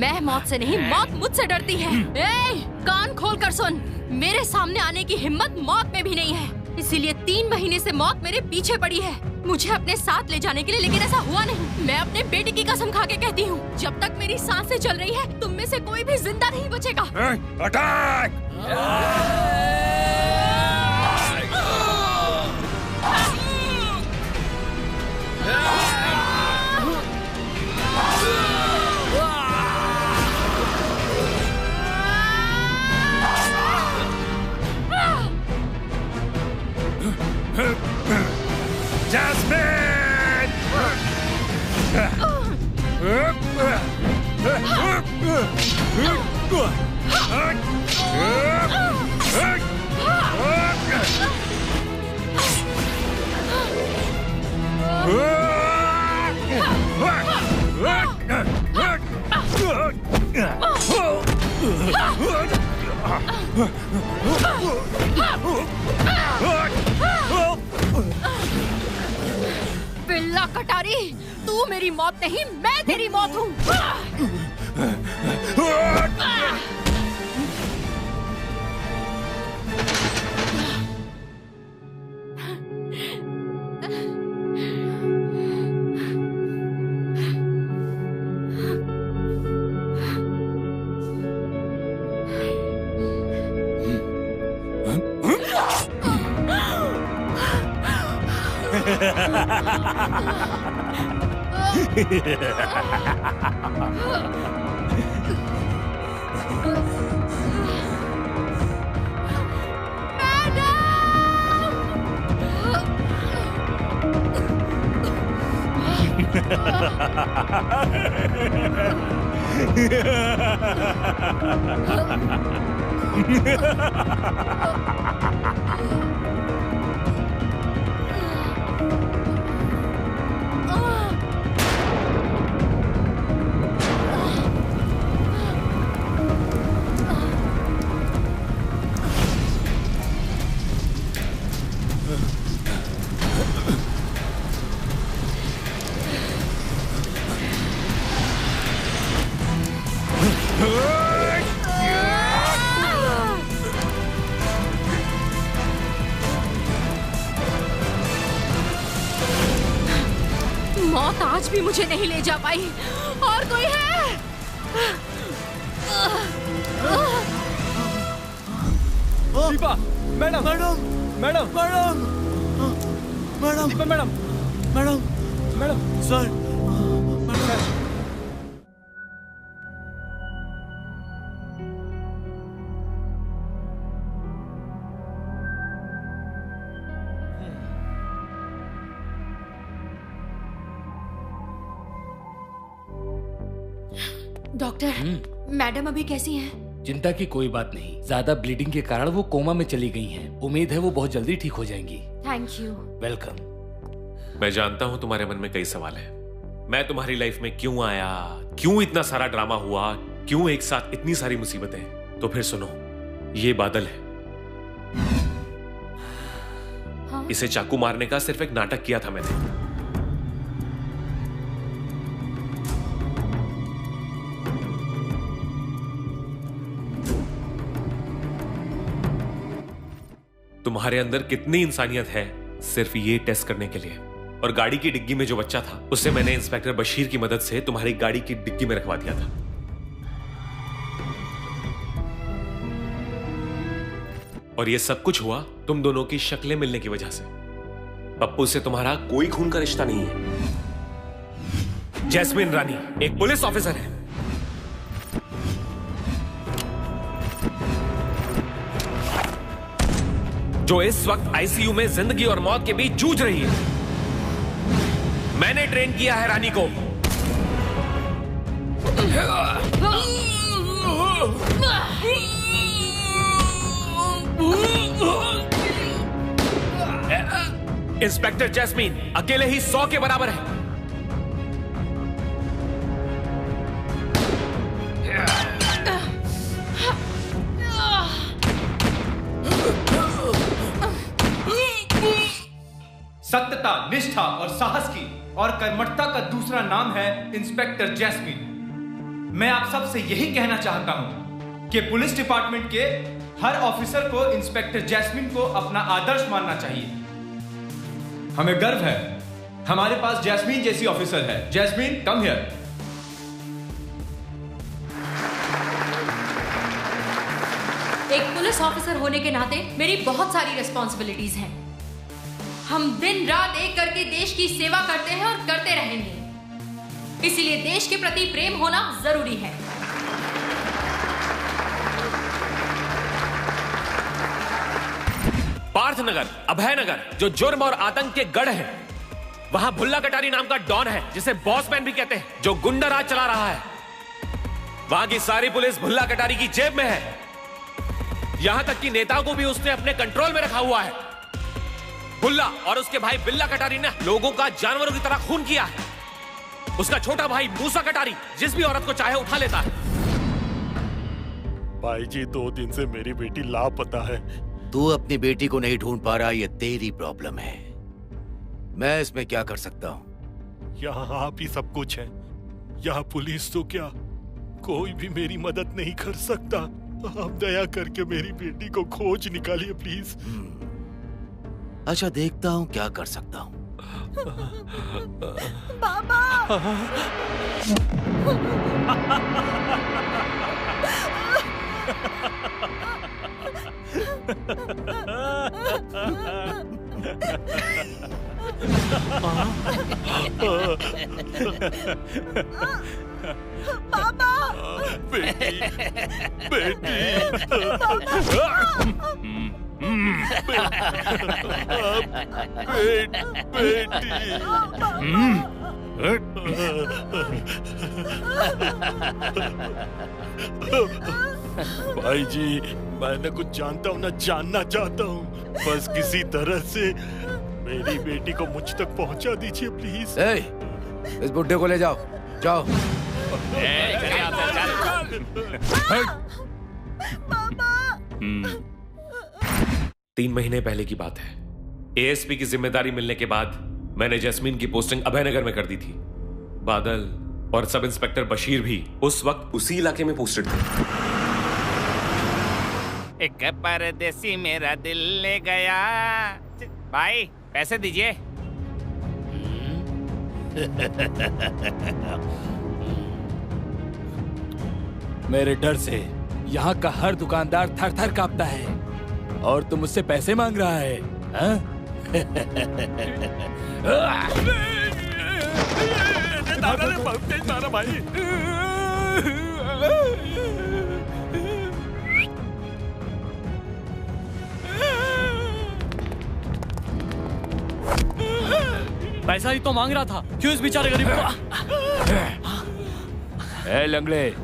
मैं मौत से नहीं, मौत मुझसे डरती है। कान खोल कर सुन, मेरे सामने आने की हिम्मत मौत में भी नहीं है। इसीलिए 3 महीने से मौत मेरे पीछे पड़ी है मुझे अपने साथ ले जाने के लिए, लेकिन ऐसा हुआ नहीं। मैं अपने बेटे की कसम खा के कहती हूँ, जब तक मेरी सांसें चल रही है, तुम में से कोई भी जिंदा नहीं बचेगा। अटैक! Jasmine! बिल्ला कटारी, तू मेरी मौत नहीं, मैं तेरी मौत हूँ। मौत आज भी मुझे नहीं ले जा पाई। और कोई है? Deepa, madam madam madam madam madam Deepa madam madam madam sir doctor, madam अभी कैसी हैं? चिंता की कोई बात नहीं, ज्यादा ब्लीडिंग के कारण वो कोमा में चली गई हैं। उम्मीद है वो बहुत जल्दी ठीक हो जाएंगी। Thank you. वेलकम। मैं जानता हूं तुम्हारे मन में कई सवाल हैं। मैं तुम्हारी लाइफ में क्यों आया, क्यों इतना सारा ड्रामा हुआ, क्यों एक साथ इतनी सारी मुसीबतें। तो फिर सुनो, ये बादल है। हाँ? इसे चाकू मारने का सिर्फ एक नाटक किया था मैंने। तुम्हारे अंदर कितनी इंसानियत है सिर्फ ये टेस्ट करने के लिए। और गाड़ी की डिग्गी में जो बच्चा था उसे मैंने इंस्पेक्टर बशीर की मदद से तुम्हारी गाड़ी की डिग्गी में रखवा दिया था। और ये सब कुछ हुआ तुम दोनों की शक्लें मिलने की वजह से। पप्पू से तुम्हारा कोई खून का रिश्ता नहीं है। जैस्मिन रानी एक पुलिस ऑफिसर है। जो इस वक्त आईसीयू में जिंदगी और मौत के बीच जूझ रही है। मैंने ट्रेन किया है रानी को। इंस्पेक्टर जैस्मीन अकेले ही 100 के बराबर है। सत्यता, निष्ठा और साहस की और कर्मठता का दूसरा नाम है इंस्पेक्टर जैस्मिन। मैं आप सब से यही कहना चाहता हूं कि पुलिस डिपार्टमेंट के हर ऑफिसर को इंस्पेक्टर जैस्मिन को अपना आदर्श मानना चाहिए। हमें गर्व है हमारे पास जैस्मिन जैसी ऑफिसर है। Jasmine, come here. एक पुलिस ऑफिसर होने के नाते मेरी बहुत सारी रिस्पॉन्सिबिलिटीज हैं। हम दिन रात एक करके देश की सेवा करते हैं और करते रहेंगे। इसीलिए देश के प्रति प्रेम होना जरूरी है। पार्थनगर, अभयनगर जो जुर्म और आतंक के गढ़ है, वहां भुल्ला कटारी नाम का डॉन है जिसे बॉसमैन भी कहते हैं, जो गुंडा राज चला रहा है। वहां की सारी पुलिस भुल्ला कटारी की जेब में है। यहां तक कि नेताओं को भी उसने अपने कंट्रोल में रखा हुआ है। भुल्ला और उसके भाई बिल्ला कटारी ने लोगों का जानवरों की तरह खून किया है। उसका छोटा भाई मूसा कटारी जिस भी औरत को चाहे उठा लेता है। भाई जी 2 दिन से मेरी बेटी लापता है। तू अपनी बेटी को नहीं ढूंढ पा रहा, ये तेरी प्रॉब्लम है। मैं इसमें क्या कर सकता हूँ? यहाँ आप ही सब कुछ है। यहाँ पुलिस तो क्या, कोई भी मेरी मदद नहीं कर सकता। आप दया करके मेरी बेटी को खोज निकालिए प्लीज। अच्छा, देखता हूँ क्या कर सकता हूँ। बाबा। पापा बेटी बेटी भाई जी, मैं न कुछ जानता हूँ न जानना चाहता हूँ, बस किसी तरह से मेरी बेटी को मुझ तक पहुँचा दीजिए प्लीज। इस बुड्ढे को ले जाओ, जाओ। तीन महीने पहले की बात है। एएसपी की जिम्मेदारी मिलने के बाद मैंने जैस्मीन की पोस्टिंग अभयनगर में कर दी थी। बादल और सब इंस्पेक्टर बशीर भी उस वक्त उसी इलाके में पोस्टेड थे। एक परदेसी मेरा दिल ले गया। भाई पैसे दीजिए। मेरे डर से यहाँ का हर दुकानदार थर थर कांपता है और तुम मुझसे पैसे मांग रहा है, हाँ? दादा ने बहुत तेज मारा भाई। पैसा ही तो मांग रहा था, क्यों इस बेचारे गरीब को? ए लंगड़े,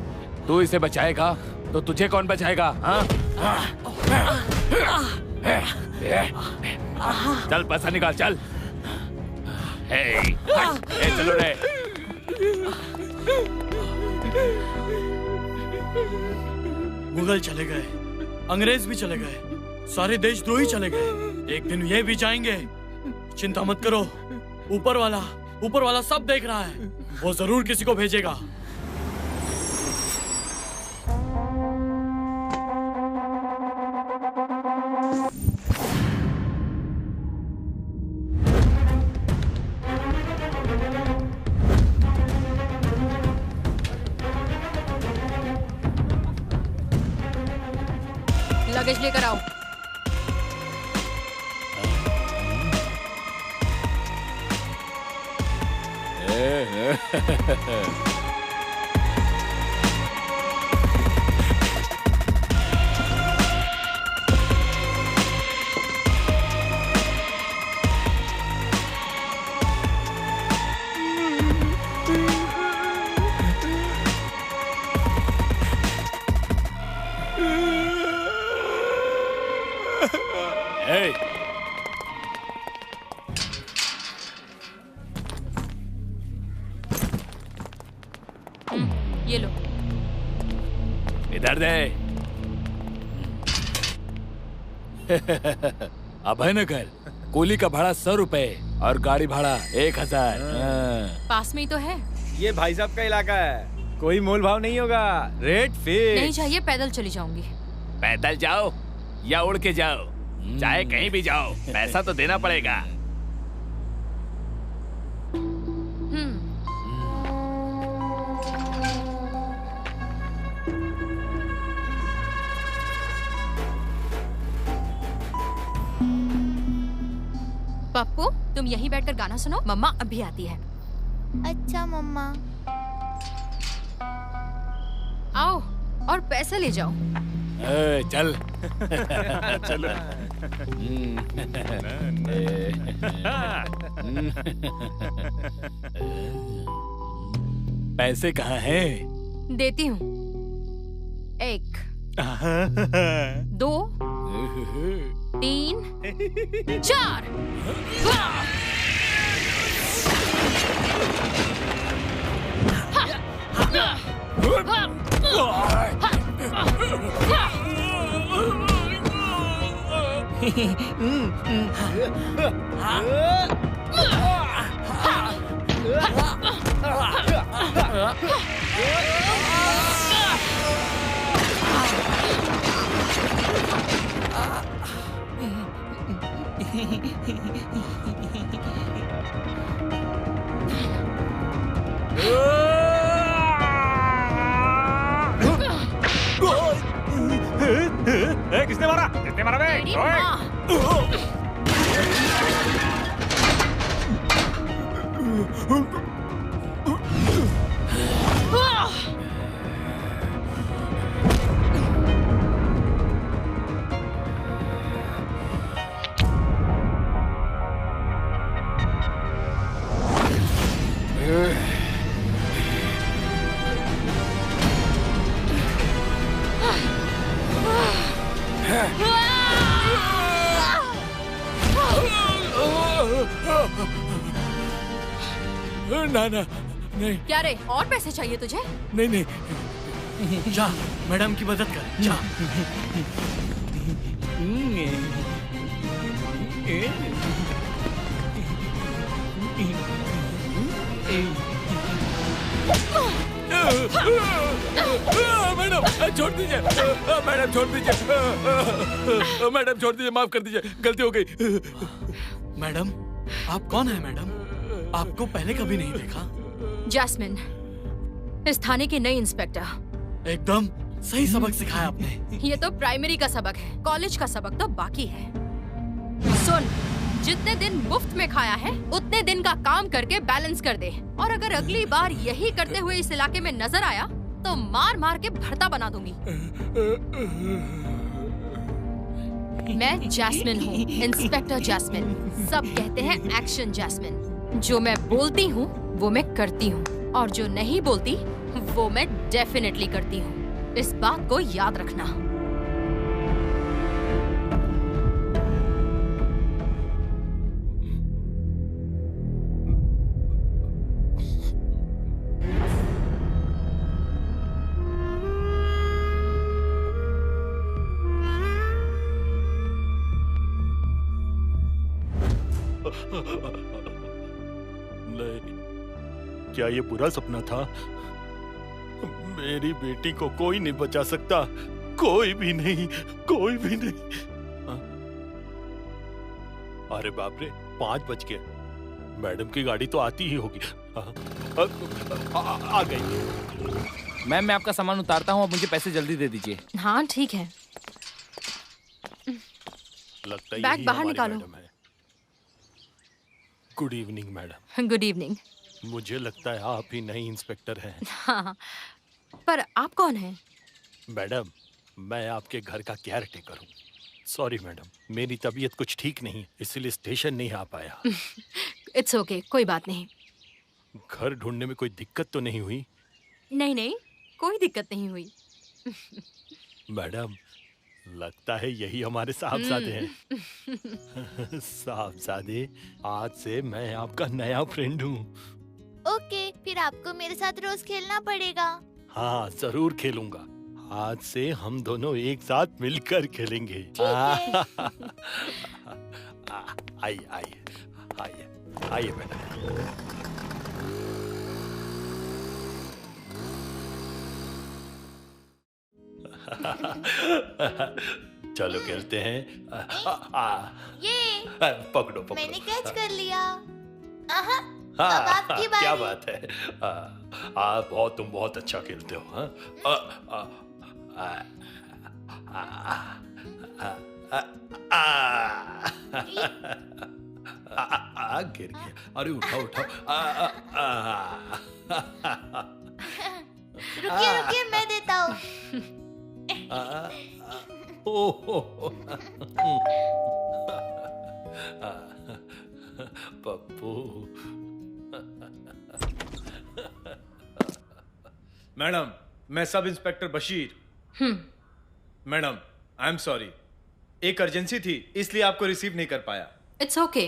तू इसे बचाएगा तो तुझे कौन बचाएगा, हाँ? चल पैसा निकाल, चल। चलो रे। मुगल चले गए, अंग्रेज भी चले गए, सारे देशद्रोही चले गए, एक दिन ये भी जाएंगे। चिंता मत करो, ऊपर वाला सब देख रहा है, वो जरूर किसी को भेजेगा। लगेज लेकर आओ। ये लो। इधर दे। अभयनगर, कूली का भाड़ा 100 रुपए और गाड़ी भाड़ा 1000। पास में ही तो है। ये भाई साहब का इलाका है, कोई मोल भाव नहीं होगा, रेट फिक्स। नहीं चाहिए, पैदल चली जाऊंगी। पैदल जाओ या उड़ के जाओ, चाहे कहीं भी जाओ, पैसा तो देना पड़ेगा। पप्पू, तुम यहीं बैठकर गाना सुनो, मम्मा अभी आती है। अच्छा मम्मा। आओ और पैसे ले जाओ। चल। चलो। पैसे कहाँ हैं? देती हूँ। 1 2 3 4। किसने मारा? किसने मारा बे? ना ना नहीं। क्या रे, और पैसे चाहिए तुझे? नहीं नहीं, जा मैडम की मदद कर, जा। मैडम छोड़ दीजिए, मैडम छोड़ दीजिए, मैडम छोड़ दीजिए, माफ कर दीजिए, गलती हो गई। मैडम, आप कौन है मैडम? आपको पहले कभी नहीं देखा। जैस्मिन, इस थाने की नई इंस्पेक्टर। एकदम सही सबक सिखाया आपने। ये तो प्राइमरी का सबक है, कॉलेज का सबक तो बाकी है। सुन, जितने दिन मुफ्त में खाया है उतने दिन का काम करके बैलेंस कर दे, और अगर अगली बार यही करते हुए इस इलाके में नजर आया तो मार मार के भरता बना दूंगी। मैं जैस्मिन हूँ, इंस्पेक्टर जैस्मिन। सब कहते हैं एक्शन जैस्मिन। जो मैं बोलती हूँ वो मैं करती हूँ, और जो नहीं बोलती वो मैं डेफिनेटली करती हूँ। इस बात को याद रखना। नहीं, क्या ये बुरा सपना था? मेरी बेटी को कोई नहीं बचा सकता, कोई भी नहीं, कोई भी नहीं। अरे बाप रे, 5 बज गए। मैडम की गाड़ी तो आती ही होगी। आ गई। मैम, मैं आपका सामान उतारता हूँ, अब मुझे पैसे जल्दी दे दीजिए। हाँ ठीक है। लगता है बैग बाहर निकालो। Good evening madam. Good evening. मुझे लगता है आप ही नई इंस्पेक्टर हैं। हाँ, पर आप कौन हैं? मैडम, मैं आपके घर का केयरटेकर हूँ। सॉरी मैडम, मेरी तबीयत कुछ ठीक नहीं, इसलिए स्टेशन नहीं आ पाया। इट्स ओके, कोई बात नहीं। घर ढूंढने में कोई दिक्कत तो नहीं हुई? नहीं नहीं, कोई दिक्कत नहीं हुई। मैडम, लगता है यही हमारे साहबजादे हैं। साहबजादे, आज से मैं आपका नया फ्रेंड हूँ। ओके, फिर आपको मेरे साथ रोज खेलना पड़ेगा। हाँ, जरूर खेलूंगा। आज से हम दोनों एक साथ मिलकर खेलेंगे। आइए आइए आइए आइए मैडम। चलो खेलते हैं। ये पकड़ो पकड़ो। मैंने कैच कर लिया। अब हाँ, आपकी बारी। क्या बात है। तुम बहुत अच्छा खेलते हो। गिर गया। अरे उठाओ उठाओ। रुकिए रुकिए, मैं देता हूँ। पप्पू। मैडम, मैं sub inspector Bashir. Madam, I am sorry, एक अर्जेंसी थी इसलिए आपको रिसीव नहीं कर पाया। इट्स ओके,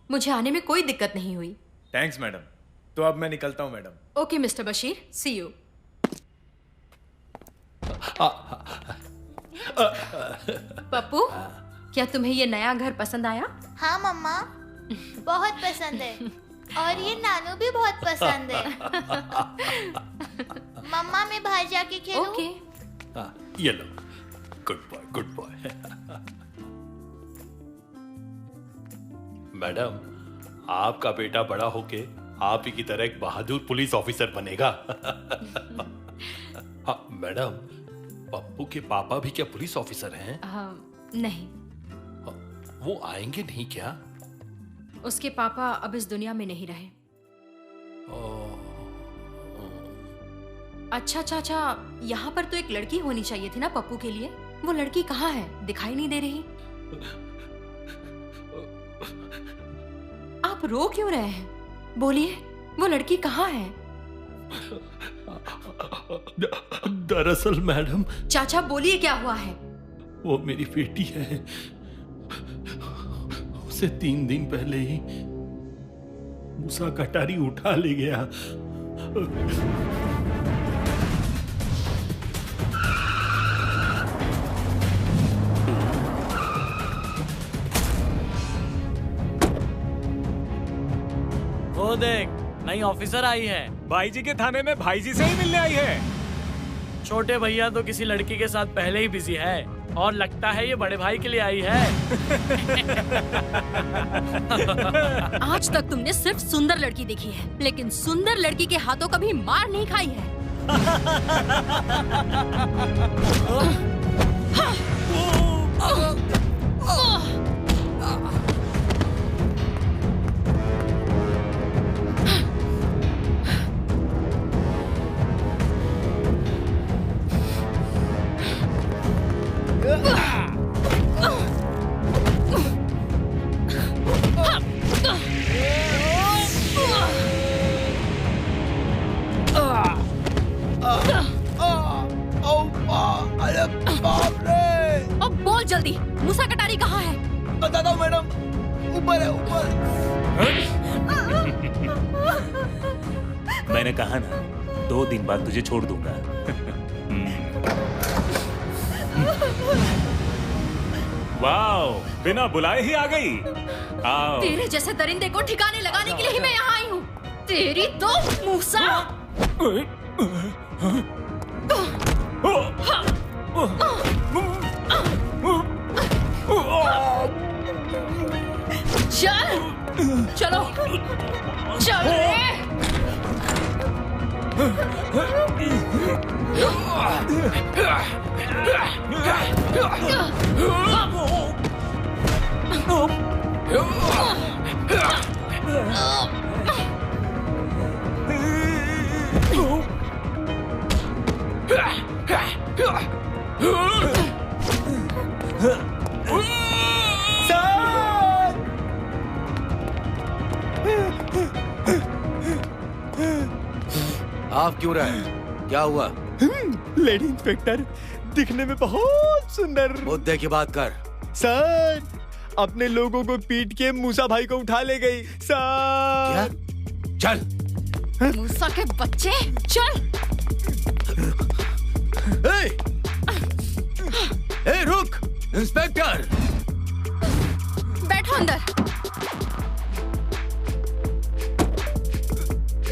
मुझे आने में कोई दिक्कत नहीं हुई। Thanks madam. तो अब मैं निकलता हूँ madam. Okay mister Bashir, see you. Pappu, क्या तुम्हें ये नया घर पसंद आया? हाँ मम्मा, बहुत पसंद है, और ये नानू भी बहुत पसंद है। मम्मा, मैं बाहर जाके खेलूं? ओके। ये लो। Good boy, good boy. Madam, आपका बेटा बड़ा होके आप ही की तरह एक बहादुर पुलिस ऑफिसर बनेगा। हाँ मैडम, पप्पू के पापा भी क्या पुलिस ऑफिसर हैं? नहीं। वो आएंगे नहीं क्या? उसके पापा अब इस दुनिया में नहीं रहे। अच्छा चाचा, यहाँ पर तो एक लड़की होनी चाहिए थी ना पप्पू के लिए। वो लड़की कहाँ है? दिखाई नहीं दे रही। आप रो क्यों रहे हैं? बोलिए, वो लड़की कहाँ है? दरअसल मैडम। चाचा बोलिए, क्या हुआ है? वो मेरी बेटी है। उसे 3 दिन पहले ही मूसा कटारी उठा ले गया। वो देख, नई ऑफिसर आई है। भाई जी के थाने में भाई जी से ही मिलने आई है। छोटे भैया तो किसी लड़की के साथ पहले ही बिजी है और लगता है ये बड़े भाई के लिए आई है। आज तक तुमने सिर्फ सुंदर लड़की देखी है, लेकिन सुंदर लड़की के हाथों कभी मार नहीं खाई है। अब बोल जल्दी, मूसा कटारी कहाँ है? बताता हूँ मैडम, ऊपर है ऊपर। मैंने कहा ना, 2 दिन बाद तुझे छोड़ दूंगा। वाओ, बिना बुलाए ही आ गई। आओ। तेरे जैसे दरिंदे को ठिकाने लगाने के लिए ही मैं यहाँ आई हूँ। तेरी तो मूसा। चल, चलो, चल रे। आप क्यों रहे? क्या हुआ? लेडी इंस्पेक्टर, दिखने में बहुत सुंदर। मुद्दे की बात कर। सर, अपने लोगों को पीट के मूसा भाई को उठा ले गई सर। क्या? चल। मूसा के बच्चे, चल। ए, रुक! इंस्पेक्टर! बैठो अंदर।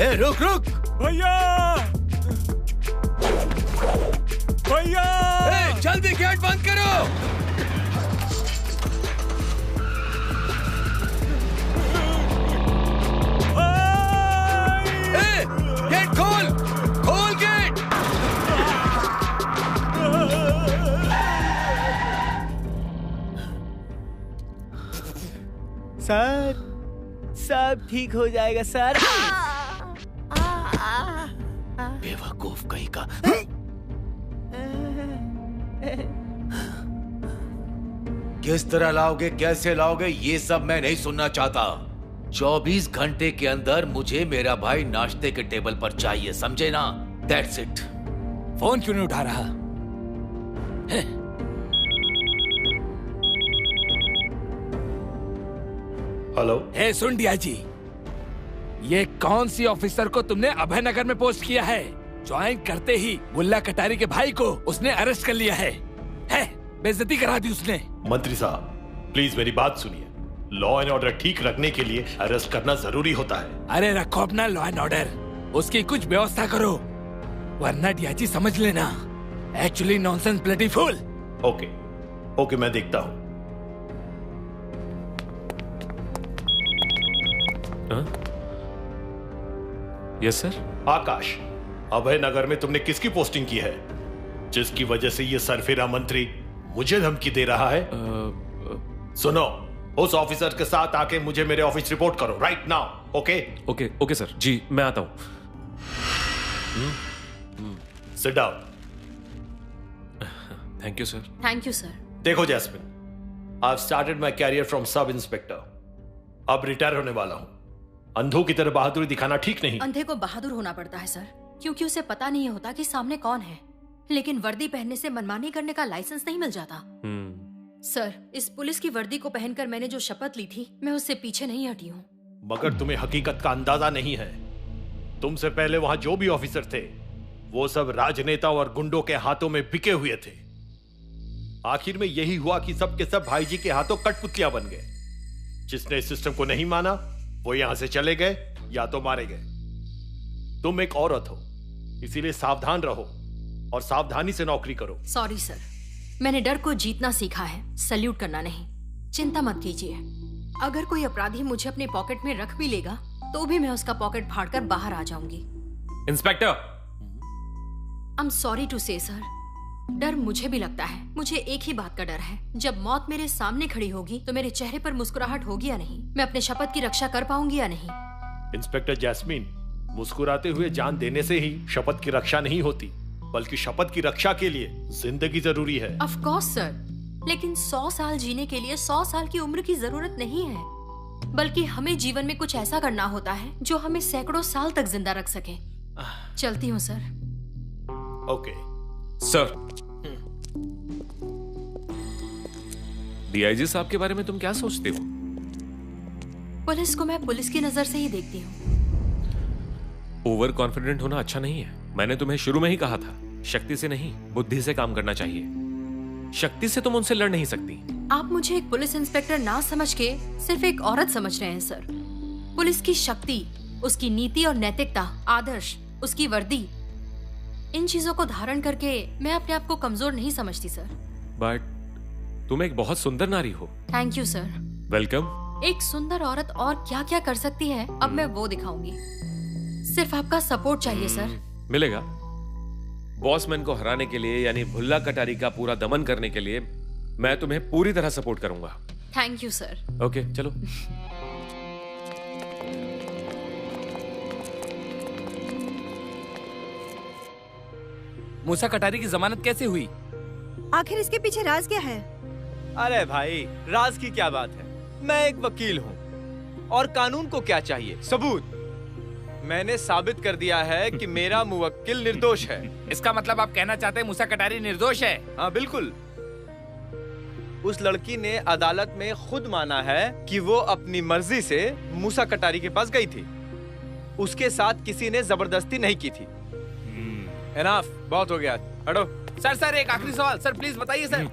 ए, रुक रुक! भैया! भैया! ए, जल्दी गेट बंद करो! ए, गेट खोल! खोल गेट! सर, सब ठीक हो जाएगा सर। बेवकूफ कहीं का। किस तरह लाओगे, कैसे लाओगे, ये सब मैं नहीं सुनना चाहता। 24 घंटे के अंदर मुझे मेरा भाई नाश्ते के टेबल पर चाहिए, समझे ना? That's it। फोन क्यों नहीं उठा रहा? हेलो। हे सुन डीआईजी, ये कौन सी ऑफिसर को तुमने अभयनगर में पोस्ट किया है? ज्वाइन करते ही मुल्ला कटारी के भाई को उसने अरेस्ट कर लिया है। बेइज्जती करा दी उसने। मंत्री साहब, प्लीज मेरी बात सुनिए। लॉ एंड ऑर्डर ठीक रखने के लिए अरेस्ट करना जरूरी होता है। अरे रखो अपना लॉ एंड ऑर्डर, उसकी कुछ व्यवस्था करो, वरना डीआईजी समझ लेना actually nonsense bloody fool. Okay okay, मैं देखता हूँ। Yes sir. आकाश, अभयनगर में तुमने किसकी पोस्टिंग की है जिसकी वजह से ये सरफिरा मंत्री मुझे धमकी दे रहा है? सुनो, उस ऑफिसर के साथ आके मुझे मेरे ऑफिस रिपोर्ट करो right now. Okay okay okay sir, जी मैं आता हूं। Sit down. Thank you sir. Thank you sir. देखो Jasmine, I started my career from sub inspector, अब रिटायर होने वाला हूं। अंधों की तरह बहादुरी दिखाना ठीक नहीं। अंधे को बहादुर होना पड़ता है सर, क्योंकि उसे पता नहीं होता कि सामने कौन है। लेकिन वर्दी पहनने से मनमानी करने का लाइसेंस नहीं मिल जाता। सर, इस पुलिस की वर्दी को पहनकर मैंने जो शपथ ली थी, मैं उससे पीछे नहीं हटी हूँ। मगर तुम्हें हकीकत का अंदाजा नहीं है। तुमसे पहले वहां जो भी ऑफिसर थे, वो सब राजनेता और गुंडों के हाथों में बिके हुए थे। आखिर में यही हुआ कि सब के सब भाई जी के हाथों कठपुतलियां बन गए। जिसने इस सिस्टम को नहीं माना, वो यहां से चले गए या तो मारे गए। तुम एक औरत हो, इसीलिए सावधान रहो और सावधानी से नौकरी करो। सॉरी सर, मैंने डर को जीतना सीखा है, सल्यूट करना नहीं। चिंता मत कीजिए, अगर कोई अपराधी मुझे अपने पॉकेट में रख भी लेगा, तो भी मैं उसका पॉकेट फाड़कर बाहर आ जाऊंगी। Inspector, I am sorry to say sir, डर मुझे भी लगता है। मुझे एक ही बात का डर है, जब मौत मेरे सामने खड़ी होगी तो मेरे चेहरे पर मुस्कुराहट होगी या नहीं, मैं अपने शपथ की रक्षा कर पाऊंगी या नहीं। इंस्पेक्टर जैस्मिन, मुस्कुराते हुए जान देने से ही शपथ की रक्षा नहीं होती, बल्कि शपथ की रक्षा के लिए जिंदगी जरूरी है। ऑफ कोर्स सर, लेकिन 100 साल जीने के लिए 100 साल की उम्र की जरूरत नहीं है, बल्कि हमें जीवन में कुछ ऐसा करना होता है जो हमें सैकड़ों साल तक जिंदा रख सके। चलती हूँ सर। Okay sir. डीआईजी साहब के बारे में तुम क्या सोचते हो? पुलिस को मैं पुलिस की नजर से ही देखती हूँ। ओवर कॉन्फिडेंट होना अच्छा नहीं है। मैंने तुम्हें शुरू में ही कहा था, शक्ति से नहीं बुद्धि से काम करना चाहिए। शक्ति से तुम उनसे लड़ नहीं सकती। आप मुझे एक पुलिस इंस्पेक्टर ना समझ के सिर्फ एक औरत समझ रहे हैं सर। पुलिस की शक्ति, उसकी नीति और नैतिकता, आदर्श, उसकी वर्दी, इन चीजों को धारण करके मैं अपने आप को कमजोर नहीं समझती सर। बट तुम एक बहुत सुंदर नारी हो। Thank you sir. वेलकम। एक सुंदर औरत और क्या क्या कर सकती है, अब मैं वो दिखाऊंगी। सिर्फ आपका सपोर्ट चाहिए सर। मिलेगा। बॉसमैन को हराने के लिए, यानी भुल्ला कटारी का पूरा दमन करने के लिए मैं तुम्हें पूरी तरह सपोर्ट करूंगा। Thank you sir. ओके चलो। मूसा कटारी की जमानत कैसे हुई? आखिर इसके पीछे राज क्या है? अरे भाई, राज की क्या बात है, मैं एक वकील हूँ और कानून को क्या चाहिए? सबूत। मैंने साबित कर दिया है कि मेरा मुवक्किल निर्दोष है। इसका मतलब आप कहना चाहते हैं मूसा कटारी निर्दोष है? हाँ बिल्कुल। उस लड़की ने अदालत में खुद माना है कि वो अपनी मर्जी से मूसा कटारी के पास गई थी। उसके साथ किसी ने जबरदस्ती नहीं की थी। एनफ, बहुत हो गया, हटो। सर एक आखिरी सवाल सर, प्लीज बताइए सर।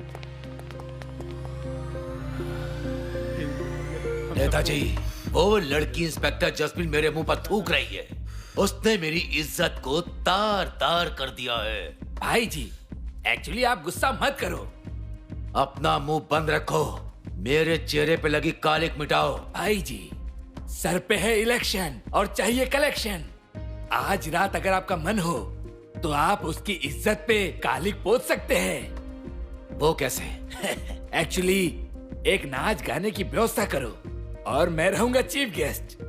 नेताजी, वो लड़की इंस्पेक्टर जैस्मिन मेरे मुंह पर थूक रही है। उसने मेरी इज्जत को तार तार कर दिया है। भाई जी, एक्चुअली आप गुस्सा मत करो। अपना मुंह बंद रखो, मेरे चेहरे पे लगी कालिक मिटाओ। भाई जी, सर पे है इलेक्शन और चाहिए कलेक्शन। आज रात अगर आपका मन हो तो आप उसकी इज्जत पे कालिक पोत सकते हैं। वो कैसे? एक्चुअली एक नाच गाने की व्यवस्था करो और मैं रहूंगा चीफ गेस्ट।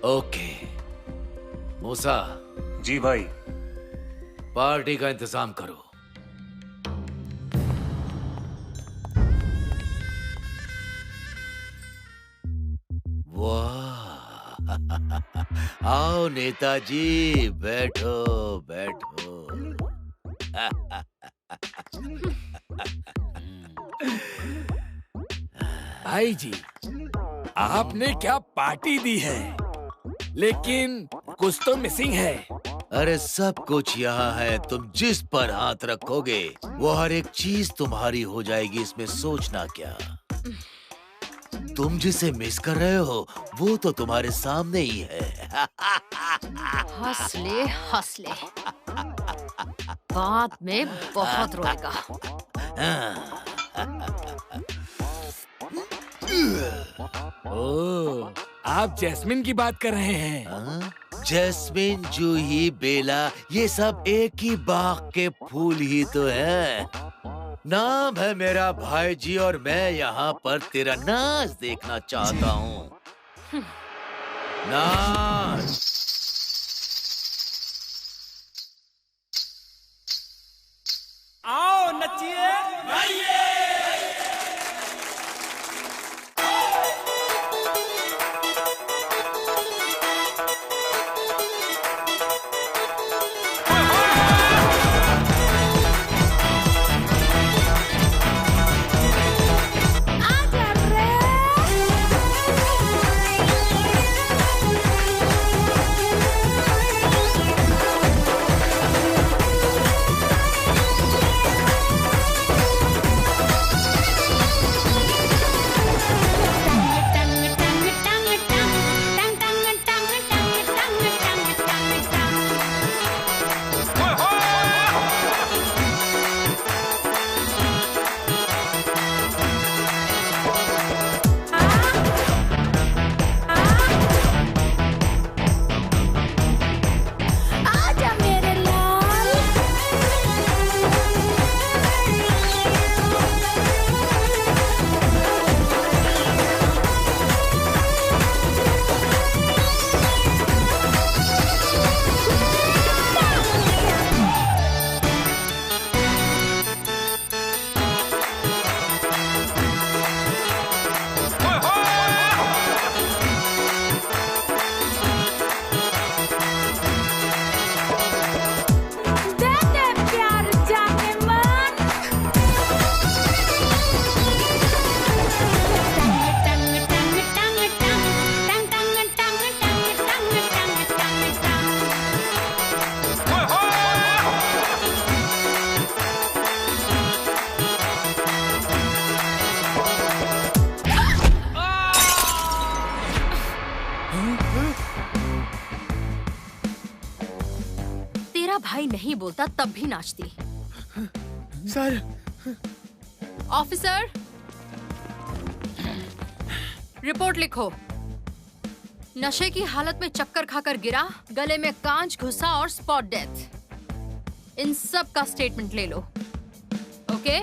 ओके मूसा। जी भाई। पार्टी का इंतजाम करो। वाह, आओ नेताजी, बैठो बैठो। भाई जी, आपने क्या पार्टी दी है, लेकिन कुछ तो मिसिंग है। अरे सब कुछ यहाँ है, तुम जिस पर हाथ रखोगे वो हर एक चीज तुम्हारी हो जाएगी, इसमें सोचना क्या। तुम जिसे मिस कर रहे हो वो तो तुम्हारे सामने ही है। हंस ले, बाद में बहुत रोएगा। ओह, आप जैस्मिन की बात कर रहे हैं? जैस्मिन, जूही, बेला, ये सब एक ही बाग के फूल ही तो हैं। नाम है मेरा भाई जी और मैं यहाँ पर तेरा नाच देखना चाहता हूँ। नाच। आओ नचिए गाइए। भाई नहीं बोलता तब भी नाचती। सर। ऑफिसर, रिपोर्ट लिखो। नशे की हालत में चक्कर खाकर गिरा, गले में कांच घुसा और स्पॉट डेथ। इन सब का स्टेटमेंट ले लो। ओके?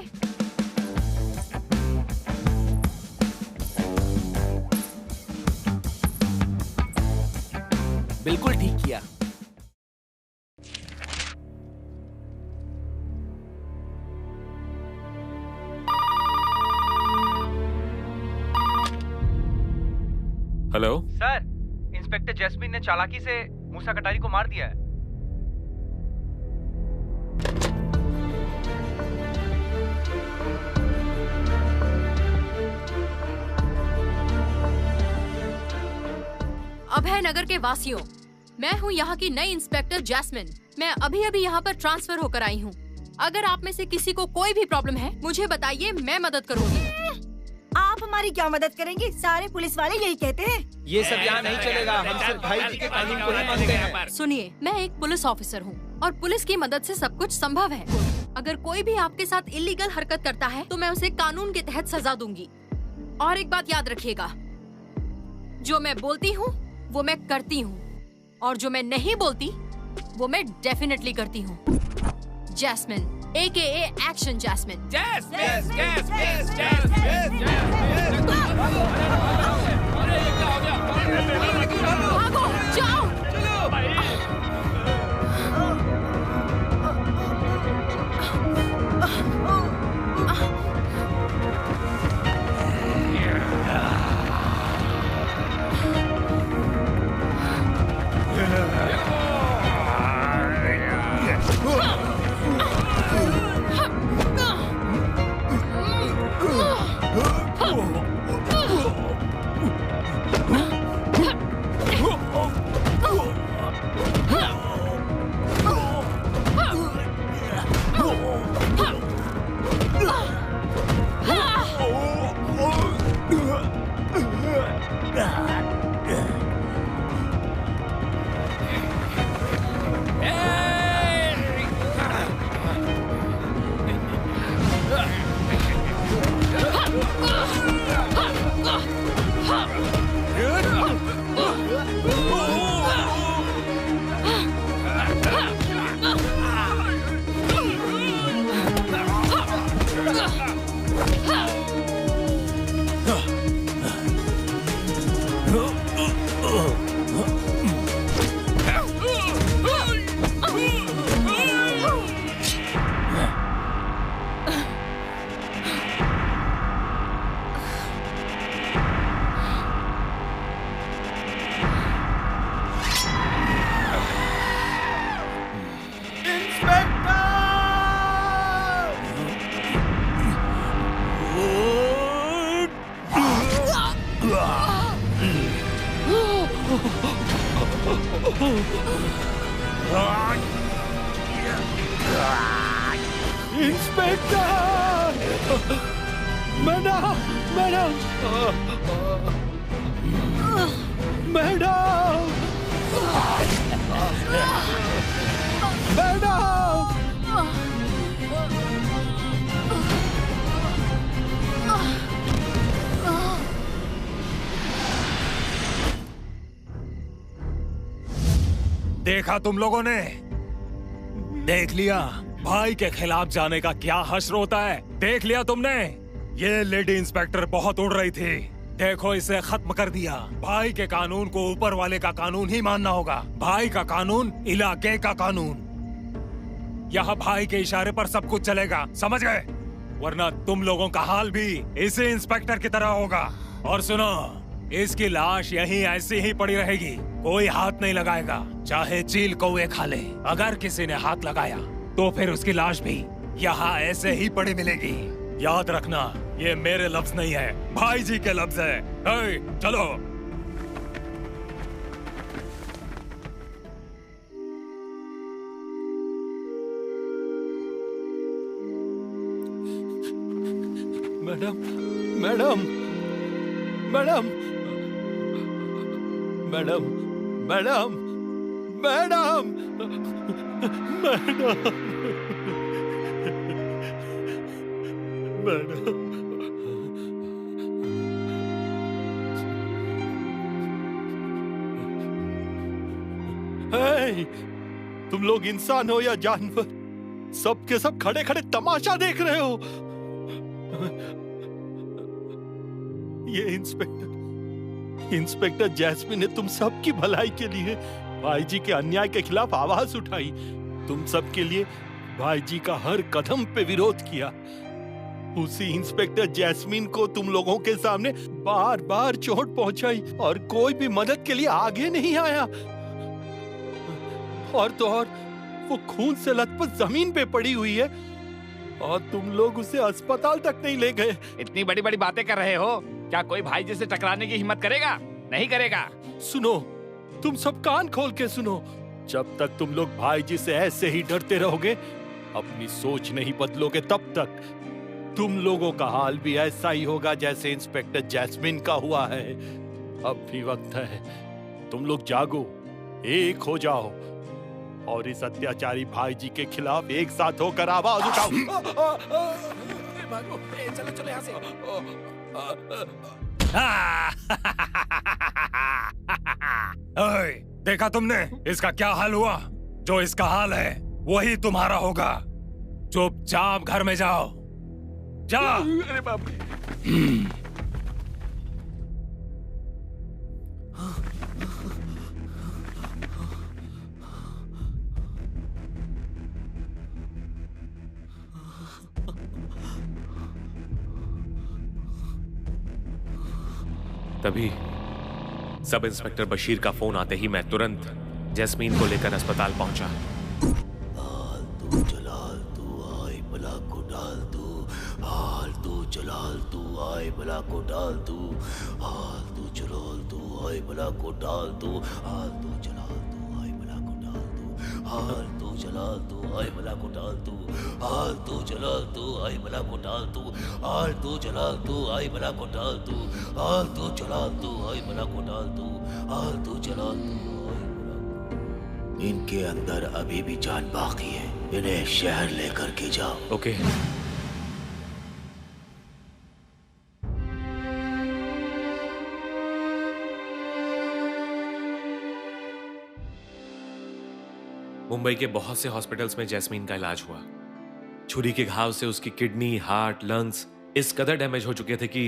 बिल्कुल ठीक किया। हेलो सर, इंस्पेक्टर जैस्मीन ने चालाकी से मूसा कटारी को मार दिया है। अभय नगर के वासियों, मैं हूँ यहाँ की नई इंस्पेक्टर जैस्मिन। मैं अभी अभी यहाँ पर ट्रांसफर होकर आई हूँ। अगर आप में से किसी को कोई भी प्रॉब्लम है मुझे बताइए, मैं मदद करूँगी। आप हमारी क्या मदद करेंगे? सारे पुलिस वाले यही कहते हैं। ये सब यहाँ नहीं चलेगा, हम सिर्फ भाई जी के कानून को ही मानते हैं। सुनिए, मैं एक पुलिस ऑफिसर हूँ और पुलिस की मदद से सब कुछ संभव है। अगर कोई भी आपके साथ इलीगल हरकत करता है तो मैं उसे कानून के तहत सजा दूंगी। और एक बात याद रखिएगा, जो मैं बोलती हूँ वो मैं करती हूँ, और जो मैं नहीं बोलती वो मैं डेफिनेटली करती हूँ। Jasmine, AKA action Jasmine. भागो, जाओ। Inspector! Madam! Madam! Madam! Madam! देखा तुम लोगों ने? देख लिया भाई के खिलाफ जाने का क्या हश्र होता है? देख लिया तुमने? ये लेडी इंस्पेक्टर बहुत उड़ रही थी, देखो इसे खत्म कर दिया। भाई के कानून को ऊपर वाले का कानून ही मानना होगा। भाई का कानून इलाके का कानून। यहाँ भाई के इशारे पर सब कुछ चलेगा, समझ गए? वरना तुम लोगों का हाल भी इसी इंस्पेक्टर की तरह होगा। और सुनो, इसकी लाश यहीं ऐसी ही पड़ी रहेगी, कोई हाथ नहीं लगाएगा, चाहे चील कौवे खा ले। अगर किसी ने हाथ लगाया तो फिर उसकी लाश भी यहाँ ऐसे ही पड़ी मिलेगी। याद रखना, ये मेरे लफ्ज नहीं है, भाई जी के लफ्ज है। चलो। Madam! Madam! Madam! Madam! Madam! Madam! Madam! Madam! Hey, तुम लोग इंसान हो या जानवर? सब के सब खड़े खड़े तमाशा देख रहे हो। ये इंस्पेक्टर जैस्मिन ने तुम सबकी भलाई के लिए भाई जी के अन्याय के खिलाफ आवाज उठाई। तुम सब के लिए भाई जी का हर कदम पे विरोध किया। उसी इंस्पेक्टर जैस्मिन को तुम लोगों के सामने बार बार चोट पहुंचाई और कोई भी मदद के लिए आगे नहीं आया। और तो और वो खून से लथपथ जमीन पे पड़ी हुई है और तुम लोग उसे अस्पताल तक नहीं ले गए। इतनी बड़ी बड़ी बातें कर रहे हो, क्या कोई भाई जी से टकराने की हिम्मत करेगा? नहीं करेगा। सुनो, तुम सब कान खोल के सुनो। जब तक तुम लोग भाई जी से ऐसे ही डरते रहोगे, अपनी सोच नहीं बदलोगे, तब तक तुम लोगों का हाल भी ऐसा ही होगा जैसे इंस्पेक्टर जैस्मिन का हुआ है। अब भी वक्त है, तुम लोग जागो, एक हो जाओ और इस अत्याचारी भाई जी के खिलाफ एक साथ होकर आवाज उठाओ। चलो चलो यहाँ से। देखा तुमने इसका क्या हाल हुआ? जो इसका हाल है वही तुम्हारा होगा। चुपचाप घर में जाओ, जा। अरे बाप रे। तभी सब इंस्पेक्टर बशीर का फोन आते ही मैं तुरंत जैस्मीन को लेकर अस्पताल पहुंचा। तू जलाल तू आए बला को डाल तू, हाल तू जलाल तू आए बला को डाल तू, हाल तू जलाल तू आए बला को डाल तू, हाल तू जलाल तू आए बला को डाल तू, हाल तू जलाल तू आए बला को डाल तू, हाल तू जलाल तू आए बला को डाल तू, हाल तू जलाल तू आए बला को डाल तू, हाल तू जलाल तू आए बला को डाल तू, हाल तू जलाल तू। इनके अंदर अभी भी जान बाकी है, इन्हें शहर लेकर के जाओ। ओके। मुंबई के बहुत से हॉस्पिटल्स में जैस्मीन का इलाज हुआ। छुरी के घाव से उसकी किडनी, हार्ट, लंग्स इस कदर डैमेज हो चुके थे कि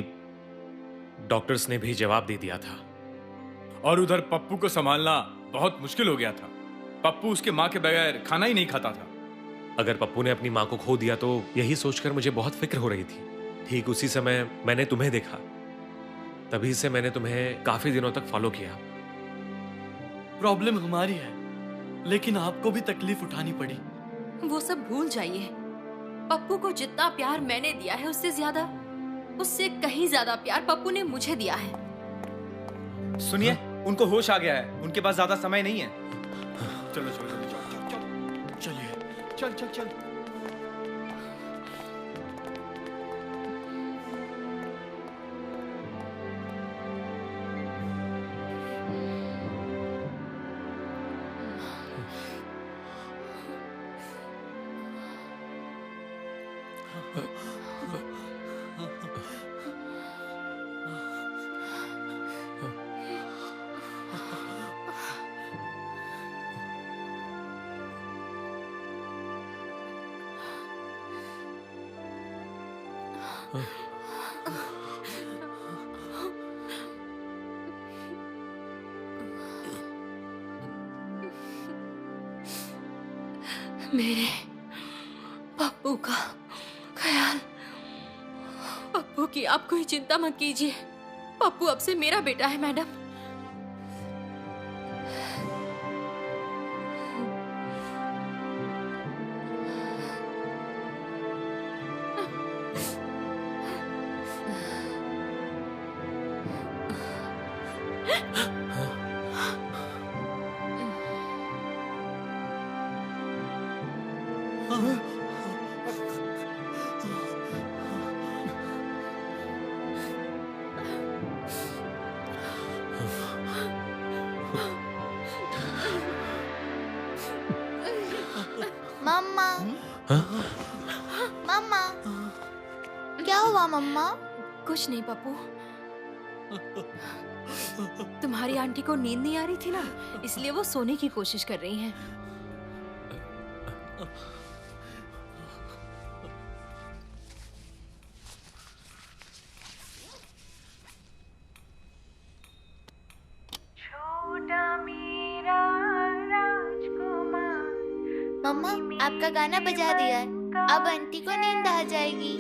डॉक्टर्स ने भी जवाब दे दिया था। और उधर पप्पू को संभालना बहुत मुश्किल हो गया था। पप्पू उसके माँ के बगैर खाना ही नहीं खाता था। अगर पप्पू ने अपनी माँ को खो दिया तो यही सोचकर मुझे बहुत फिक्र हो रही थी। ठीक उसी समय मैंने तुम्हें देखा, तभी से मैंने तुम्हें काफी दिनों तक फॉलो किया। प्रॉब्लम हमारी है, लेकिन आपको भी तकलीफ उठानी पड़ी। वो सब भूल जाइए। पप्पू को जितना प्यार मैंने दिया है उससे ज्यादा, उससे कहीं ज्यादा प्यार पप्पू ने मुझे दिया है। सुनिए, उनको होश आ गया है, उनके पास ज्यादा समय नहीं है। चलो चलो चलो चल चल चलिए चल चल चल। मेरे पप्पू का ख्याल। पप्पू की आप कोई चिंता मत कीजिए। पप्पू अब से मेरा बेटा है मैडम। मम्मा मम्मा क्या हुआ मम्मा? कुछ नहीं पप्पू। तुम्हारी आंटी को नींद नहीं आ रही थी ना, इसलिए वो सोने की कोशिश कर रही हैं। मम्मा आपका गाना बजा दिया है, अब आंटी को नींद आ जाएगी।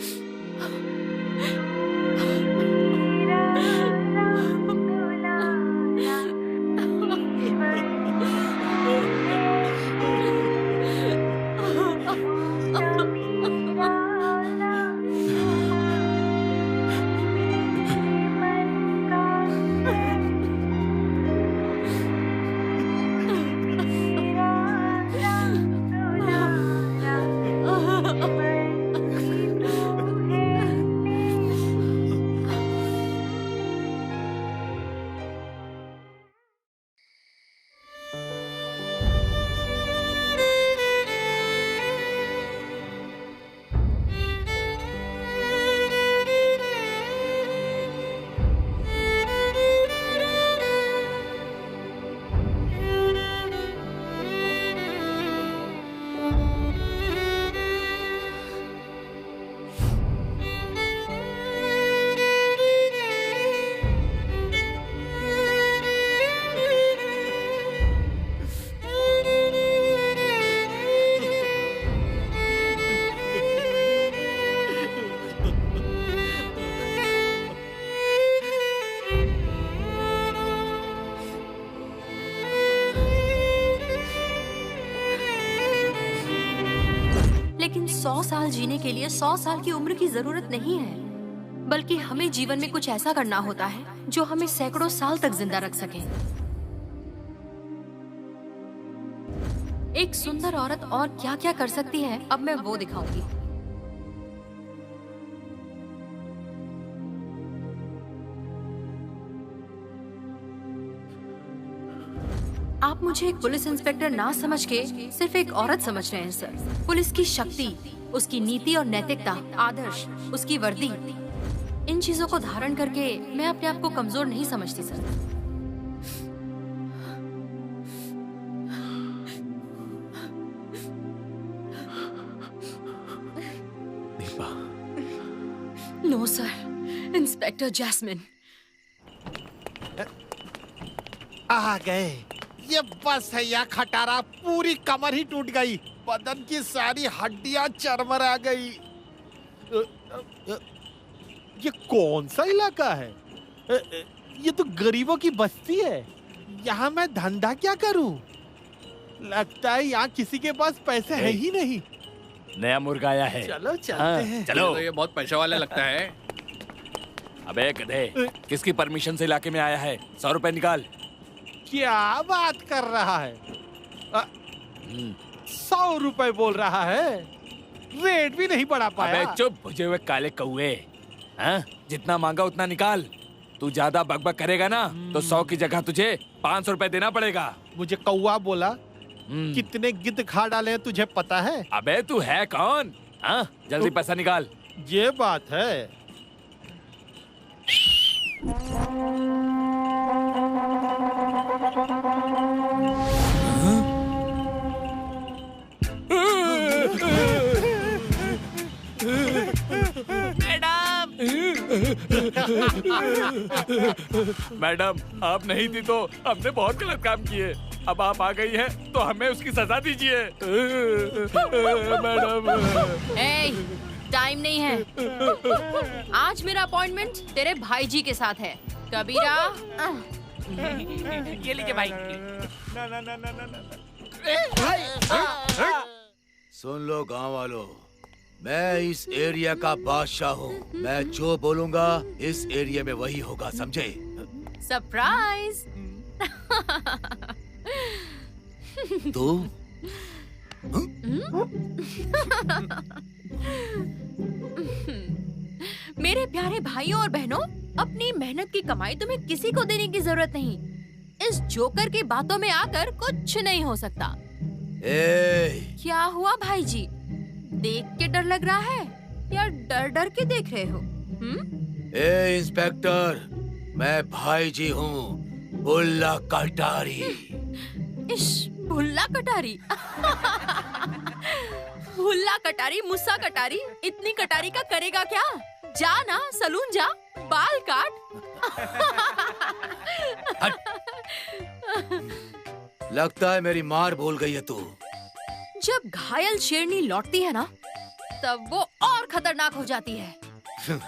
लेकिन 100 साल जीने के लिए 100 साल की उम्र की जरूरत नहीं है, बल्कि हमें जीवन में कुछ ऐसा करना होता है जो हमें सैकड़ों साल तक जिंदा रख सके। एक सुंदर औरत और क्या क्या कर सकती है, अब मैं वो दिखाऊंगी। आप मुझे एक पुलिस इंस्पेक्टर ना समझ के सिर्फ एक औरत समझ रहे हैं सर। पुलिस की शक्ति, उसकी नीति और नैतिकता, आदर्श, उसकी वर्दी, इन चीजों को धारण करके मैं अपने आप को कमजोर नहीं समझती sir. Deepa. No sir, inspector Jasmine. आ गए। ये बस है या खटारा, पूरी कमर ही टूट गई, बदन की सारी हड्डियां चरमरा गई। ये कौन सा इलाका है? ये तो गरीबों की बस्ती है। यहाँ मैं धंधा क्या करूँ? लगता है यहाँ किसी के पास पैसे है ही नहीं। नया मुर्गा आया है। चलो चलते हैं। चलो। तो ये बहुत पैसे वाला लगता है। अबे गधे, किसकी परमिशन से इलाके में आया है? 100 रुपए निकाल। क्या बात कर रहा है? 100 रुपए बोल रहा है, रेट भी नहीं बढ़ा पाया। अबे चुप बुझे हुए काले कौए। हाँ? जितना मांगा उतना निकाल। तू ज्यादा बकबक करेगा ना तो 100 की जगह तुझे 500 रुपए देना पड़ेगा। मुझे कौआ बोला। कितने गिद्ध खा डाले हैं तुझे पता है? अबे तू है कौन? हाँ? जल्दी पैसा निकाल। ये बात है। मैडम आप नहीं थी तो हमने बहुत गलत काम किए। अब आप आ गई हैं तो हमें उसकी सजा दीजिए। मैडम टाइम नहीं है। आज मेरा अपॉइंटमेंट तेरे भाई जी के साथ है। कबीरा ये लीजिए भाई। सुन लो गांव वालों, मैं इस एरिया का बादशाह हूँ। मैं जो बोलूंगा इस एरिया में वही होगा, समझे? सरप्राइज। तू मेरे प्यारे भाइयों और बहनों, अपनी मेहनत की कमाई तुम्हें किसी को देने की जरूरत नहीं। इस जोकर की बातों में आकर कुछ नहीं हो सकता। क्या हुआ भाई जी? देख के डर लग रहा है या डर डर के देख रहे हो? ए इंस्पेक्टर, मैं भाई जी हूँ, बुल्ला कटारी। इश, भुल्ला कटारी। भुल्ला कटारी, मुस्सा कटारी, इतनी कटारी का करेगा क्या? जा ना सलून जा, बाल काट। लगता है मेरी मार भूल गई है तू। जब घायल शेरनी लौटती है ना, तब वो और खतरनाक हो जाती है।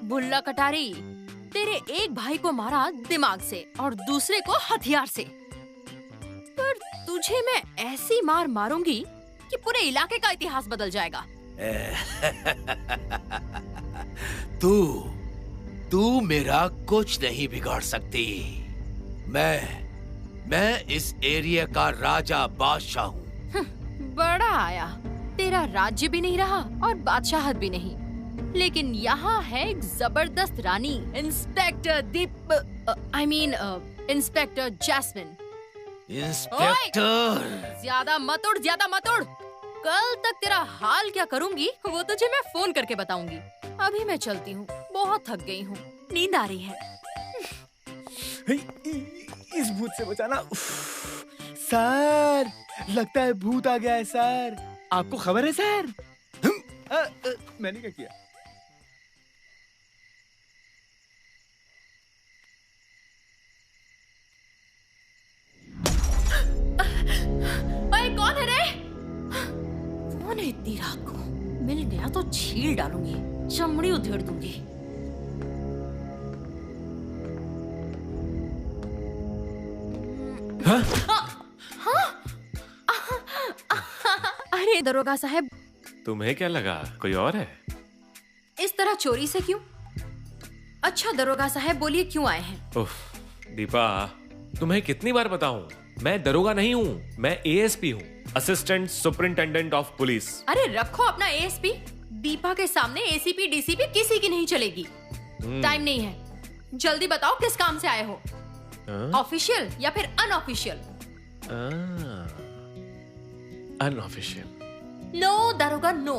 भुल्ला कटारी, तेरे एक भाई को मारा दिमाग से और दूसरे को हथियार से, पर तुझे मैं ऐसी मार मारूंगी कि पूरे इलाके का इतिहास बदल जाएगा। तू मेरा कुछ नहीं बिगाड़ सकती। मैं इस एरिया का राजा बादशाह हूँ। बड़ा आया, तेरा राज्य भी नहीं रहा और बादशाहत भी नहीं, लेकिन यहाँ है एक जबरदस्त रानी, इंस्पेक्टर इंस्पेक्टर जैस्मिन। इंस्पेक्टर, ज्यादा मत उड़। कल तक तेरा हाल क्या करूंगी वो तुझे मैं फोन करके बताऊंगी। अभी मैं चलती हूँ, बहुत थक गई हूँ, नींद आ रही है। इस भूत से बचाना। सर, लगता है भूत आ गया है सर। आपको खबर है सर? मैंने क्या किया? ओए, कौन है रे? कौन है इतनी रात को? मिल गया तो छील डालूंगी, चमड़ी उधेड़ दूंगी। अरे दरोगा साहब, तुम्हें क्या लगा कोई और है? इस तरह चोरी से क्यों? अच्छा दरोगा साहब, बोलिए क्यों आए हैं? उफ, दीपा, तुम्हें कितनी बार बताऊं, मैं दरोगा नहीं हूँ, मैं एएसपी हूँ, असिस्टेंट सुपरिंटेंडेंट ऑफ पुलिस। अरे रखो अपना एएसपी। दीपा के सामने एसीपी डीसीपी किसी की नहीं चलेगी। टाइम नहीं है, जल्दी बताओ किस काम से आए हो? ऑफिशियल या फिर अनऑफिशियल? अनऑफिशियल। नो दरोगा नो।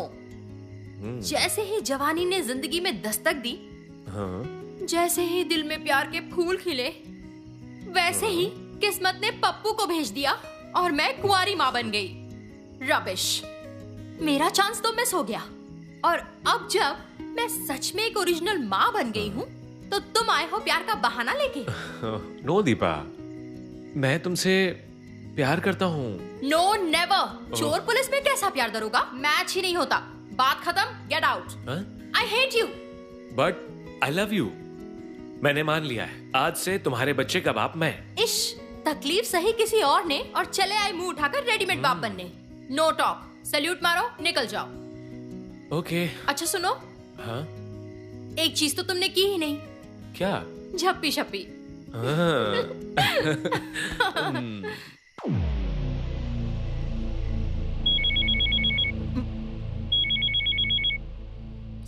जैसे ही जवानी ने जिंदगी में दस्तक दी, जैसे ही दिल में प्यार के फूल खिले, वैसे ही किस्मत ने पप्पू को भेज दिया और मैं कुंवारी माँ बन गई। रबिश, मेरा चांस तो मिस हो गया। और अब जब मैं सच में एक ओरिजिनल माँ बन गई हूँ, तो तुम आए हो प्यार का बहाना लेके। नो दीपा, मैं तुमसे प्यार करता हूँ। No never. चोर पुलिस में कैसा प्यार दरोगा? मैच ही नहीं होता। बात खत्म, get out. I hate you. But I love you. मैंने मान लिया है, आज से तुम्हारे बच्चे का बाप मैं। इश, तकलीफ सही किसी और ने और चले आए मुंह उठाकर रेडीमेड बाप बनने। नो टॉक, सैल्यूट मारो, निकल जाओ। ओके। अच्छा सुनो, हाँ? एक चीज तो तुमने की ही नहीं। क्या? झप्पी शप्पी।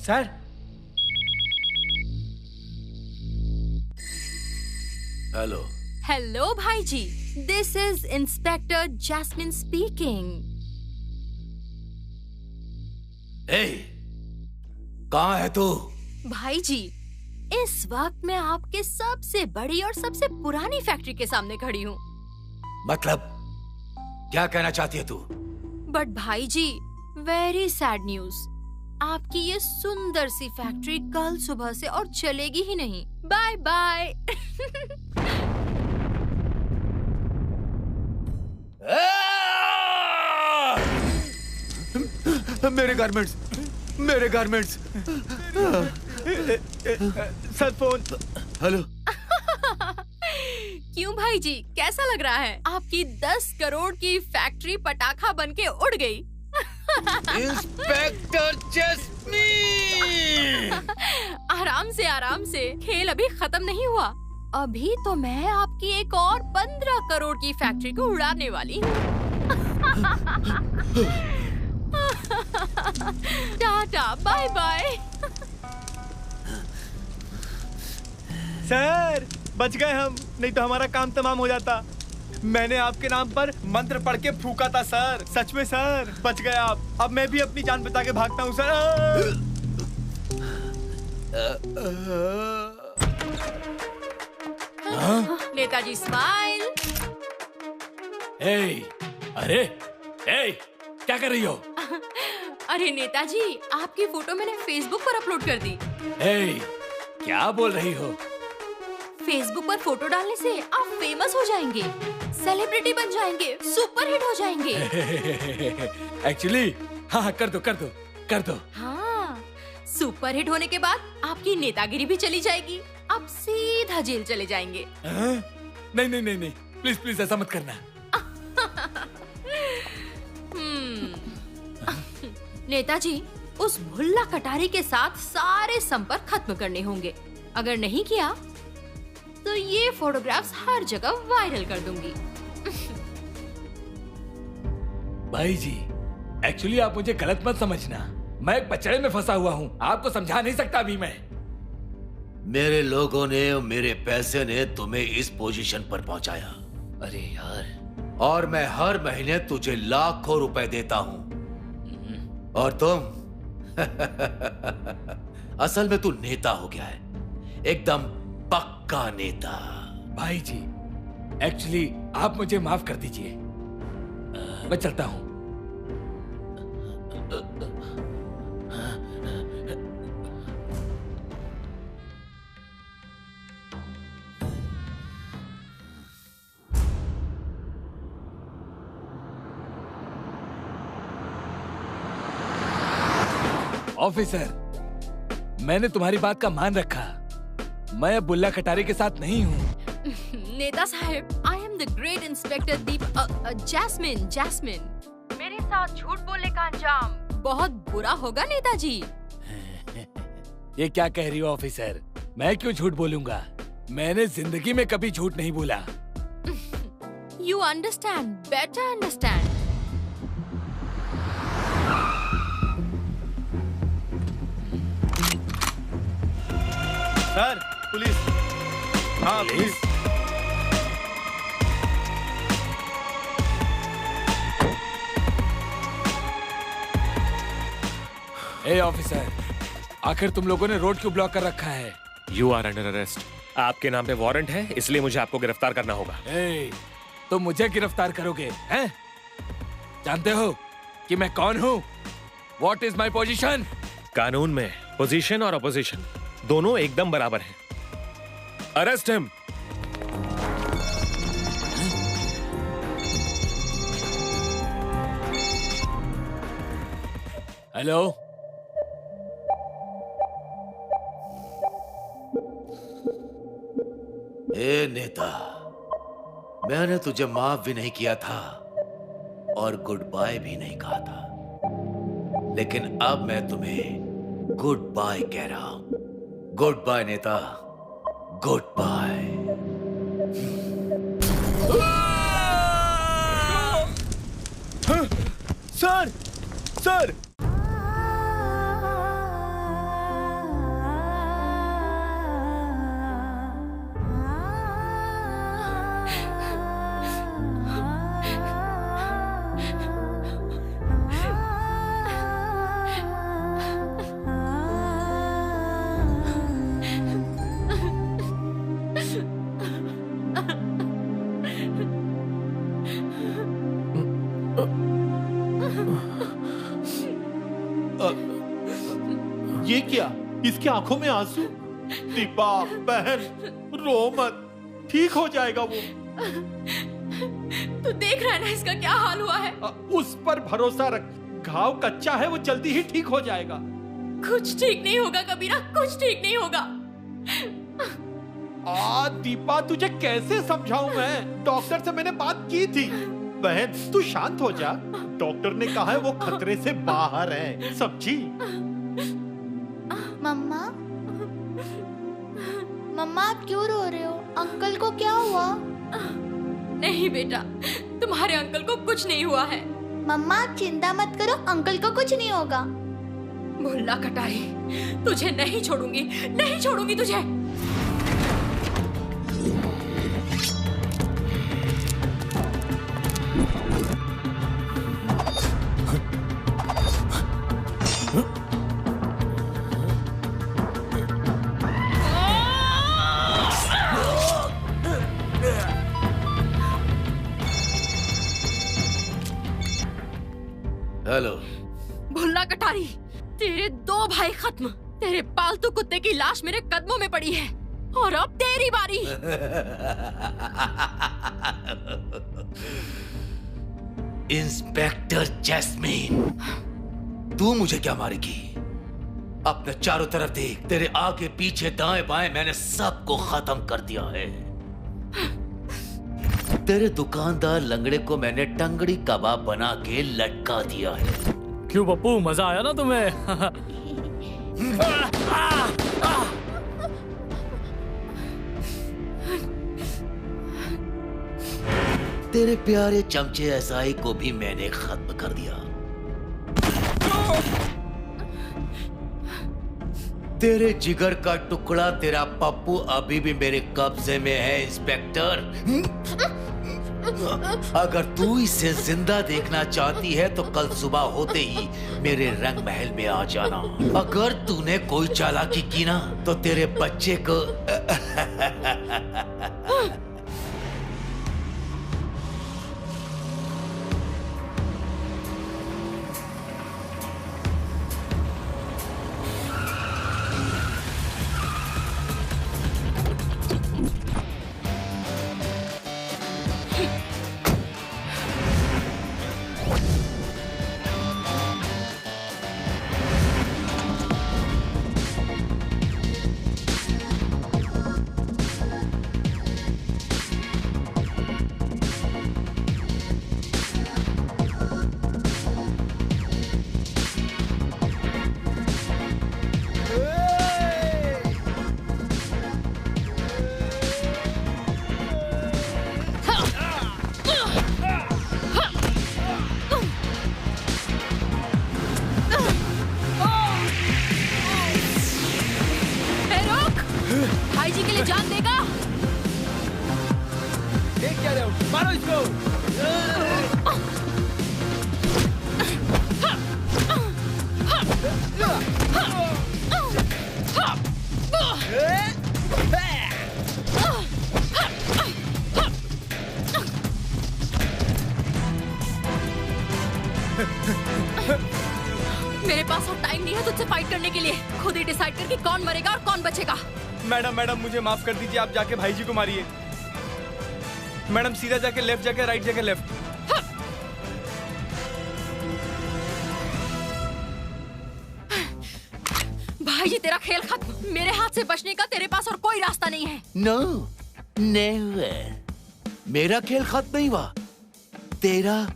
सर। हेलो। हेलो भाई जी, this is inspector Jasmine speaking. कहाँ है तू? भाई जी, इस वक्त मैं आपके सबसे बड़ी और सबसे पुरानी फैक्ट्री के सामने खड़ी हूँ। मतलब क्या कहना चाहती है तू? बट भाई जी, वेरी सैड न्यूज। आपकी ये सुंदर सी फैक्ट्री कल सुबह से और चलेगी ही नहीं। Bye bye. मेरे गारमेंट्स, मेरे गारमेंट्स। Sir phone. हेलो। क्यों भाई जी, कैसा लग रहा है? आपकी 10 करोड़ की फैक्ट्री पटाखा बनके उड़ गई। Inspector jasmine. आराम से, खेल अभी खत्म नहीं हुआ। अभी तो मैं आपकी एक और 15 करोड़ की फैक्ट्री को उड़ाने वाली हूँ। Tata, bye bye. सर बच गए हम, नहीं तो हमारा काम तमाम हो जाता। मैंने आपके नाम पर मंत्र पढ़ के फूका था सर। सच में सर, बच गए आप। अब मैं भी अपनी जान बचा के भागता हूँ सर। नेताजी स्माइल। अरे क्या कर रही हो? अरे नेताजी, आपकी फोटो मैंने फेसबुक पर अपलोड कर दी। क्या बोल रही हो? फेसबुक पर फोटो डालने से आप फेमस हो जाएंगे, सेलिब्रिटी बन जाएंगे, सुपरहिट हो जाएंगे। एक्चुअली हाँ, कर दो। हाँ, सुपरहिट होने के बाद आपकी नेतागिरी भी चली जाएगी। आप सीधा जेल चले जाएंगे। नहीं, प्लीज ऐसा मत करना। नेताजी, उस भुल्ला कटारी के साथ सारे संपर्क खत्म करने होंगे। अगर नहीं किया तो ये फोटोग्राफ्स हर जगह वायरल कर दूंगी। भाई जी, एक्चुअली आप मुझे गलत मत समझना। मैं एक पचड़े में फंसा हुआ हूँ, आपको समझा नहीं सकता अभी मैं। मेरे लोगों ने, मेरे पैसे ने तुम्हें इस पोजीशन पर पहुंचाया। अरे यार। और मैं हर महीने तुझे लाखों रुपए देता हूँ। और तुम असल में तू नेता हो गया है, एकदम पक्का नेता। भाई जी, एक्चुअली आप मुझे माफ कर दीजिए, मैं चलता हूँ। ऑफिसर, मैंने तुम्हारी बात का मान रखा। मैं अब बुल्ला कटारी के साथ नहीं हूँ। नेता साहब, I am the great inspector Jasmine. मेरे साथ झूठ बोलने का अंजाम बहुत बुरा होगा नेताजी। ये क्या कह रही हो ऑफिसर? मैं क्यों झूठ बोलूंगा? मैंने जिंदगी में कभी झूठ नहीं बोला। You understand, better understand. Sir, police. हाँ, पुलिस। ऑफिसर, आखिर तुम लोगों ने रोड क्यों ब्लॉक कर रखा है? You are under arrest. आपके नाम पे वारंट है, इसलिए मुझे आपको गिरफ्तार करना होगा। तुम मुझे गिरफ्तार करोगे हैं? जानते हो कि मैं कौन हूँ? What is my position? कानून में पोजीशन और अपोजिशन दोनों एकदम बराबर हैं। Arrest him. हेलो, ए नेता, मैंने तुझे माफ भी नहीं किया था और गुड बाय भी नहीं कहा था, लेकिन अब मैं तुम्हें गुड बाय कह रहा हूं। गुड बाय नेता, गुड बाय। Sir, sir. क्या? इसकी आंखों में आंसू? दीपा बहन, रो मत, ठीक हो जाएगा वो। तू देख रहा है ना इसका क्या हाल हुआ है। उस पर भरोसा रख, घाव कच्चा है, वो जल्दी ही ठीक हो जाएगा। कुछ ठीक नहीं होगा कबीरा, कुछ ठीक नहीं होगा। दीपा तुझे कैसे समझाऊं मैं? डॉक्टर से मैंने बात की थी। बहन तू शांत हो जा, डॉक्टर ने कहा है वो खतरे से बाहर है, समझी? मम्मा, मम्मा आप क्यों रो रहे हो? अंकल को क्या हुआ? नहीं बेटा, तुम्हारे अंकल को कुछ नहीं हुआ है। मम्मा आप चिंता मत करो, अंकल को कुछ नहीं होगा। मुल्ला कटारी, तुझे नहीं छोड़ूंगी, नहीं छोड़ूंगी तुझे। हेलो भुल्ला कटारी, तेरे 2 भाई खत्म। तेरे पालतू कुत्ते की लाश मेरे कदमों में पड़ी है और अब तेरी बारी। इंस्पेक्टर जैस्मीन, तू मुझे क्या मारेगी? अपने चारों तरफ देख, तेरे आगे पीछे दाएं बाएं मैंने सबको खत्म कर दिया है। तेरे दुकानदार लंगड़े को मैंने टंगड़ी कबाब बना के लटका दिया है। क्यों पप्पू, मजा आया ना तुम्हें? तेरे प्यारे चमचे एसआई को भी मैंने खत्म कर दिया। तेरे जिगर का टुकड़ा तेरा पप्पू अभी भी मेरे कब्जे में है इंस्पेक्टर। अगर तू इसे जिंदा देखना चाहती है तो कल सुबह होते ही मेरे रंग महल में आ जाना। अगर तूने कोई चालाकी की ना तो तेरे बच्चे को मेरे पास और टाइम नहीं है तुझसे फाइट करने के लिए। खुद ही डिसाइड कर कि कौन मरेगा और कौन बचेगा। मैडम मुझे माफ कर दीजिए, आप जाके भाई जी को मारिए। मैडम सीधा जाके लेफ्ट, जाके राइट, जाके लेफ्ट। भाई जी तेरा खेल खत्म। मेरे हाथ से बचने का तेरे पास और कोई रास्ता नहीं है। नो नेवर, मेरा खेल खत्म नहीं हुआ, तेरा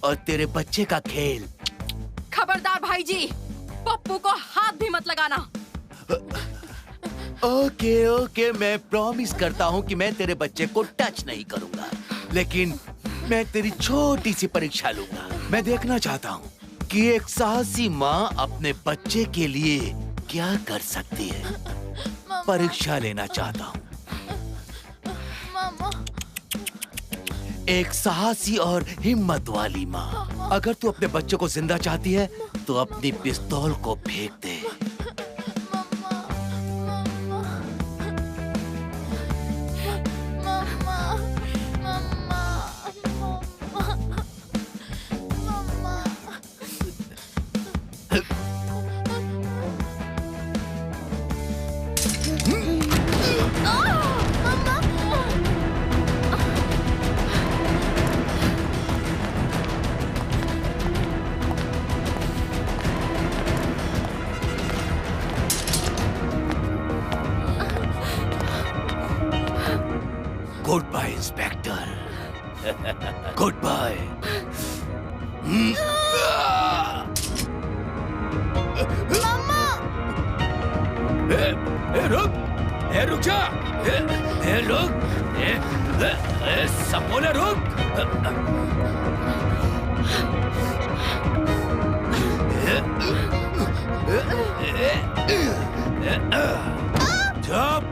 और तेरे बच्चे का खेल। खबरदार भाई जी, पप्पू को हाथ भी मत लगाना। ओके, मैं प्रॉमिस करता हूँ कि मैं तेरे बच्चे को टच नहीं करूंगा, लेकिन मैं तेरी छोटी सी परीक्षा लूंगा। मैं देखना चाहता हूँ कि एक साहसी माँ अपने बच्चे के लिए क्या कर सकती है। परीक्षा लेना चाहता हूँ। एक साहसी और हिम्मत वाली माँ। अगर तू अपने बच्चे को जिंदा चाहती है तो अपनी पिस्तौल को फेंक दे। Goodbye inspector, goodbye. मम्मा! रुक, रुक जा, रुक, सब बोले रुक। चुप,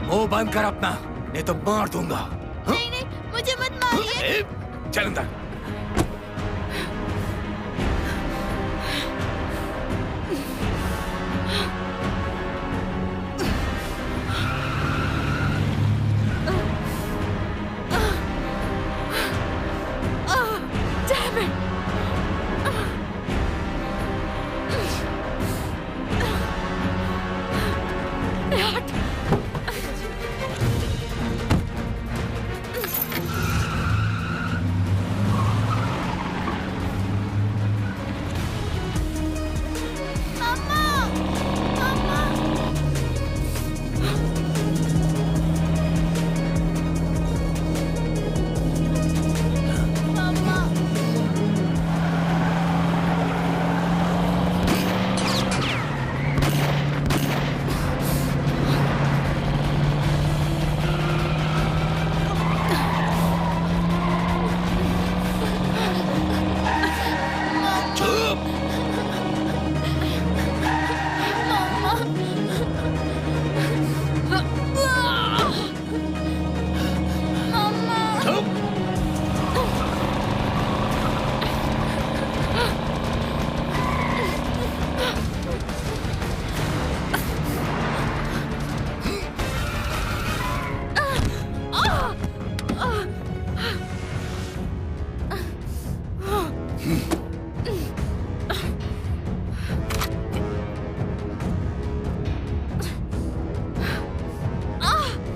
मुंह बंद कर अपना, नहीं तो मार दूंगा। नहीं नहीं, मुझे मत मारिए। चल अंदर। Damn it!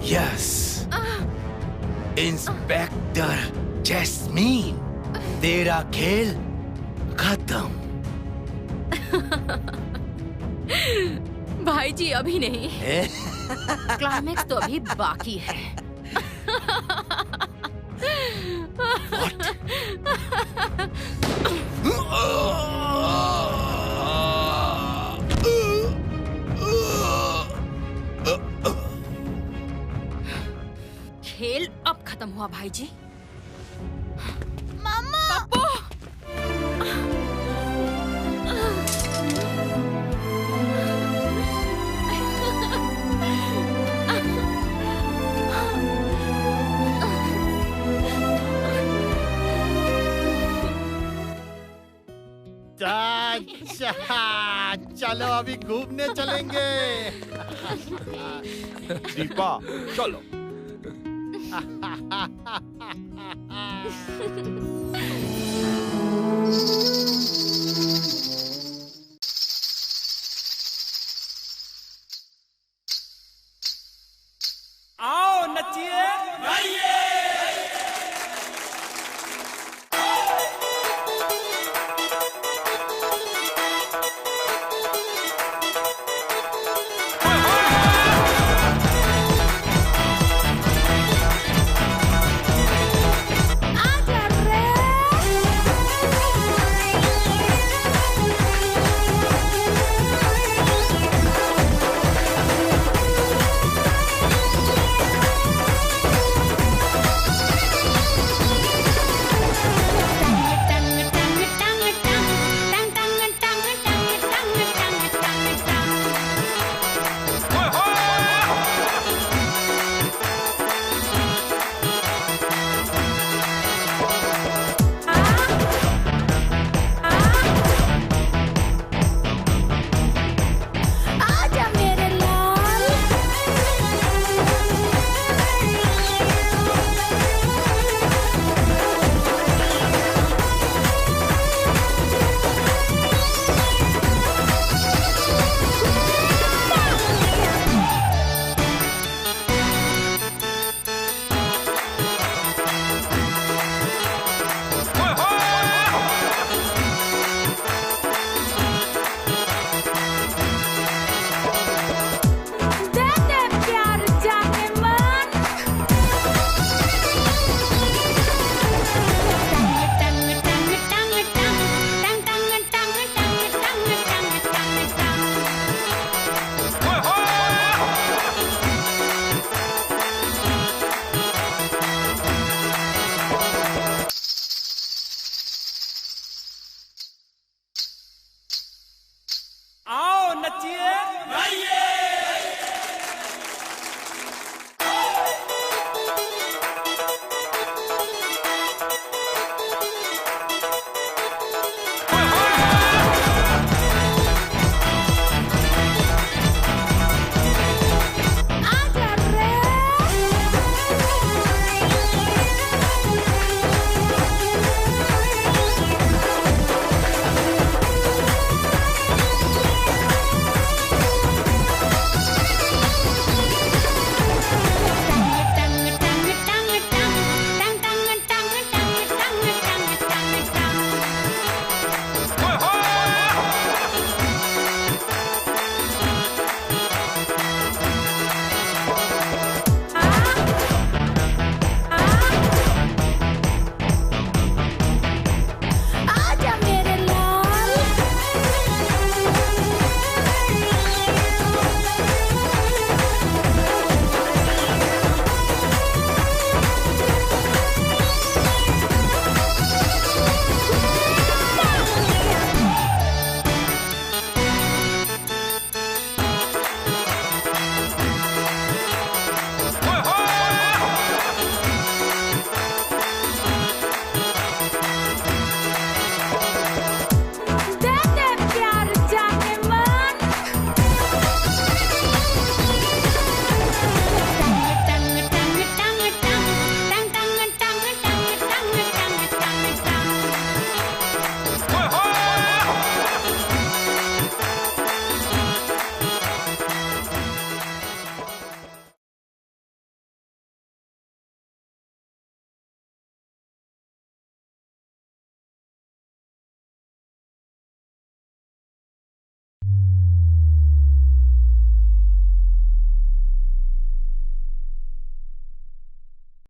Yes, inspector jasmine, तेरा खेल खत्म। भाई जी अभी नहीं, क्लाइमेक्स तो अभी बाकी है। खेल अब खत्म हुआ भाई जी। मम्मा! पप्पू! चलो अभी घूमने चलेंगे। दीपा चलो। आओ नचिए गाइए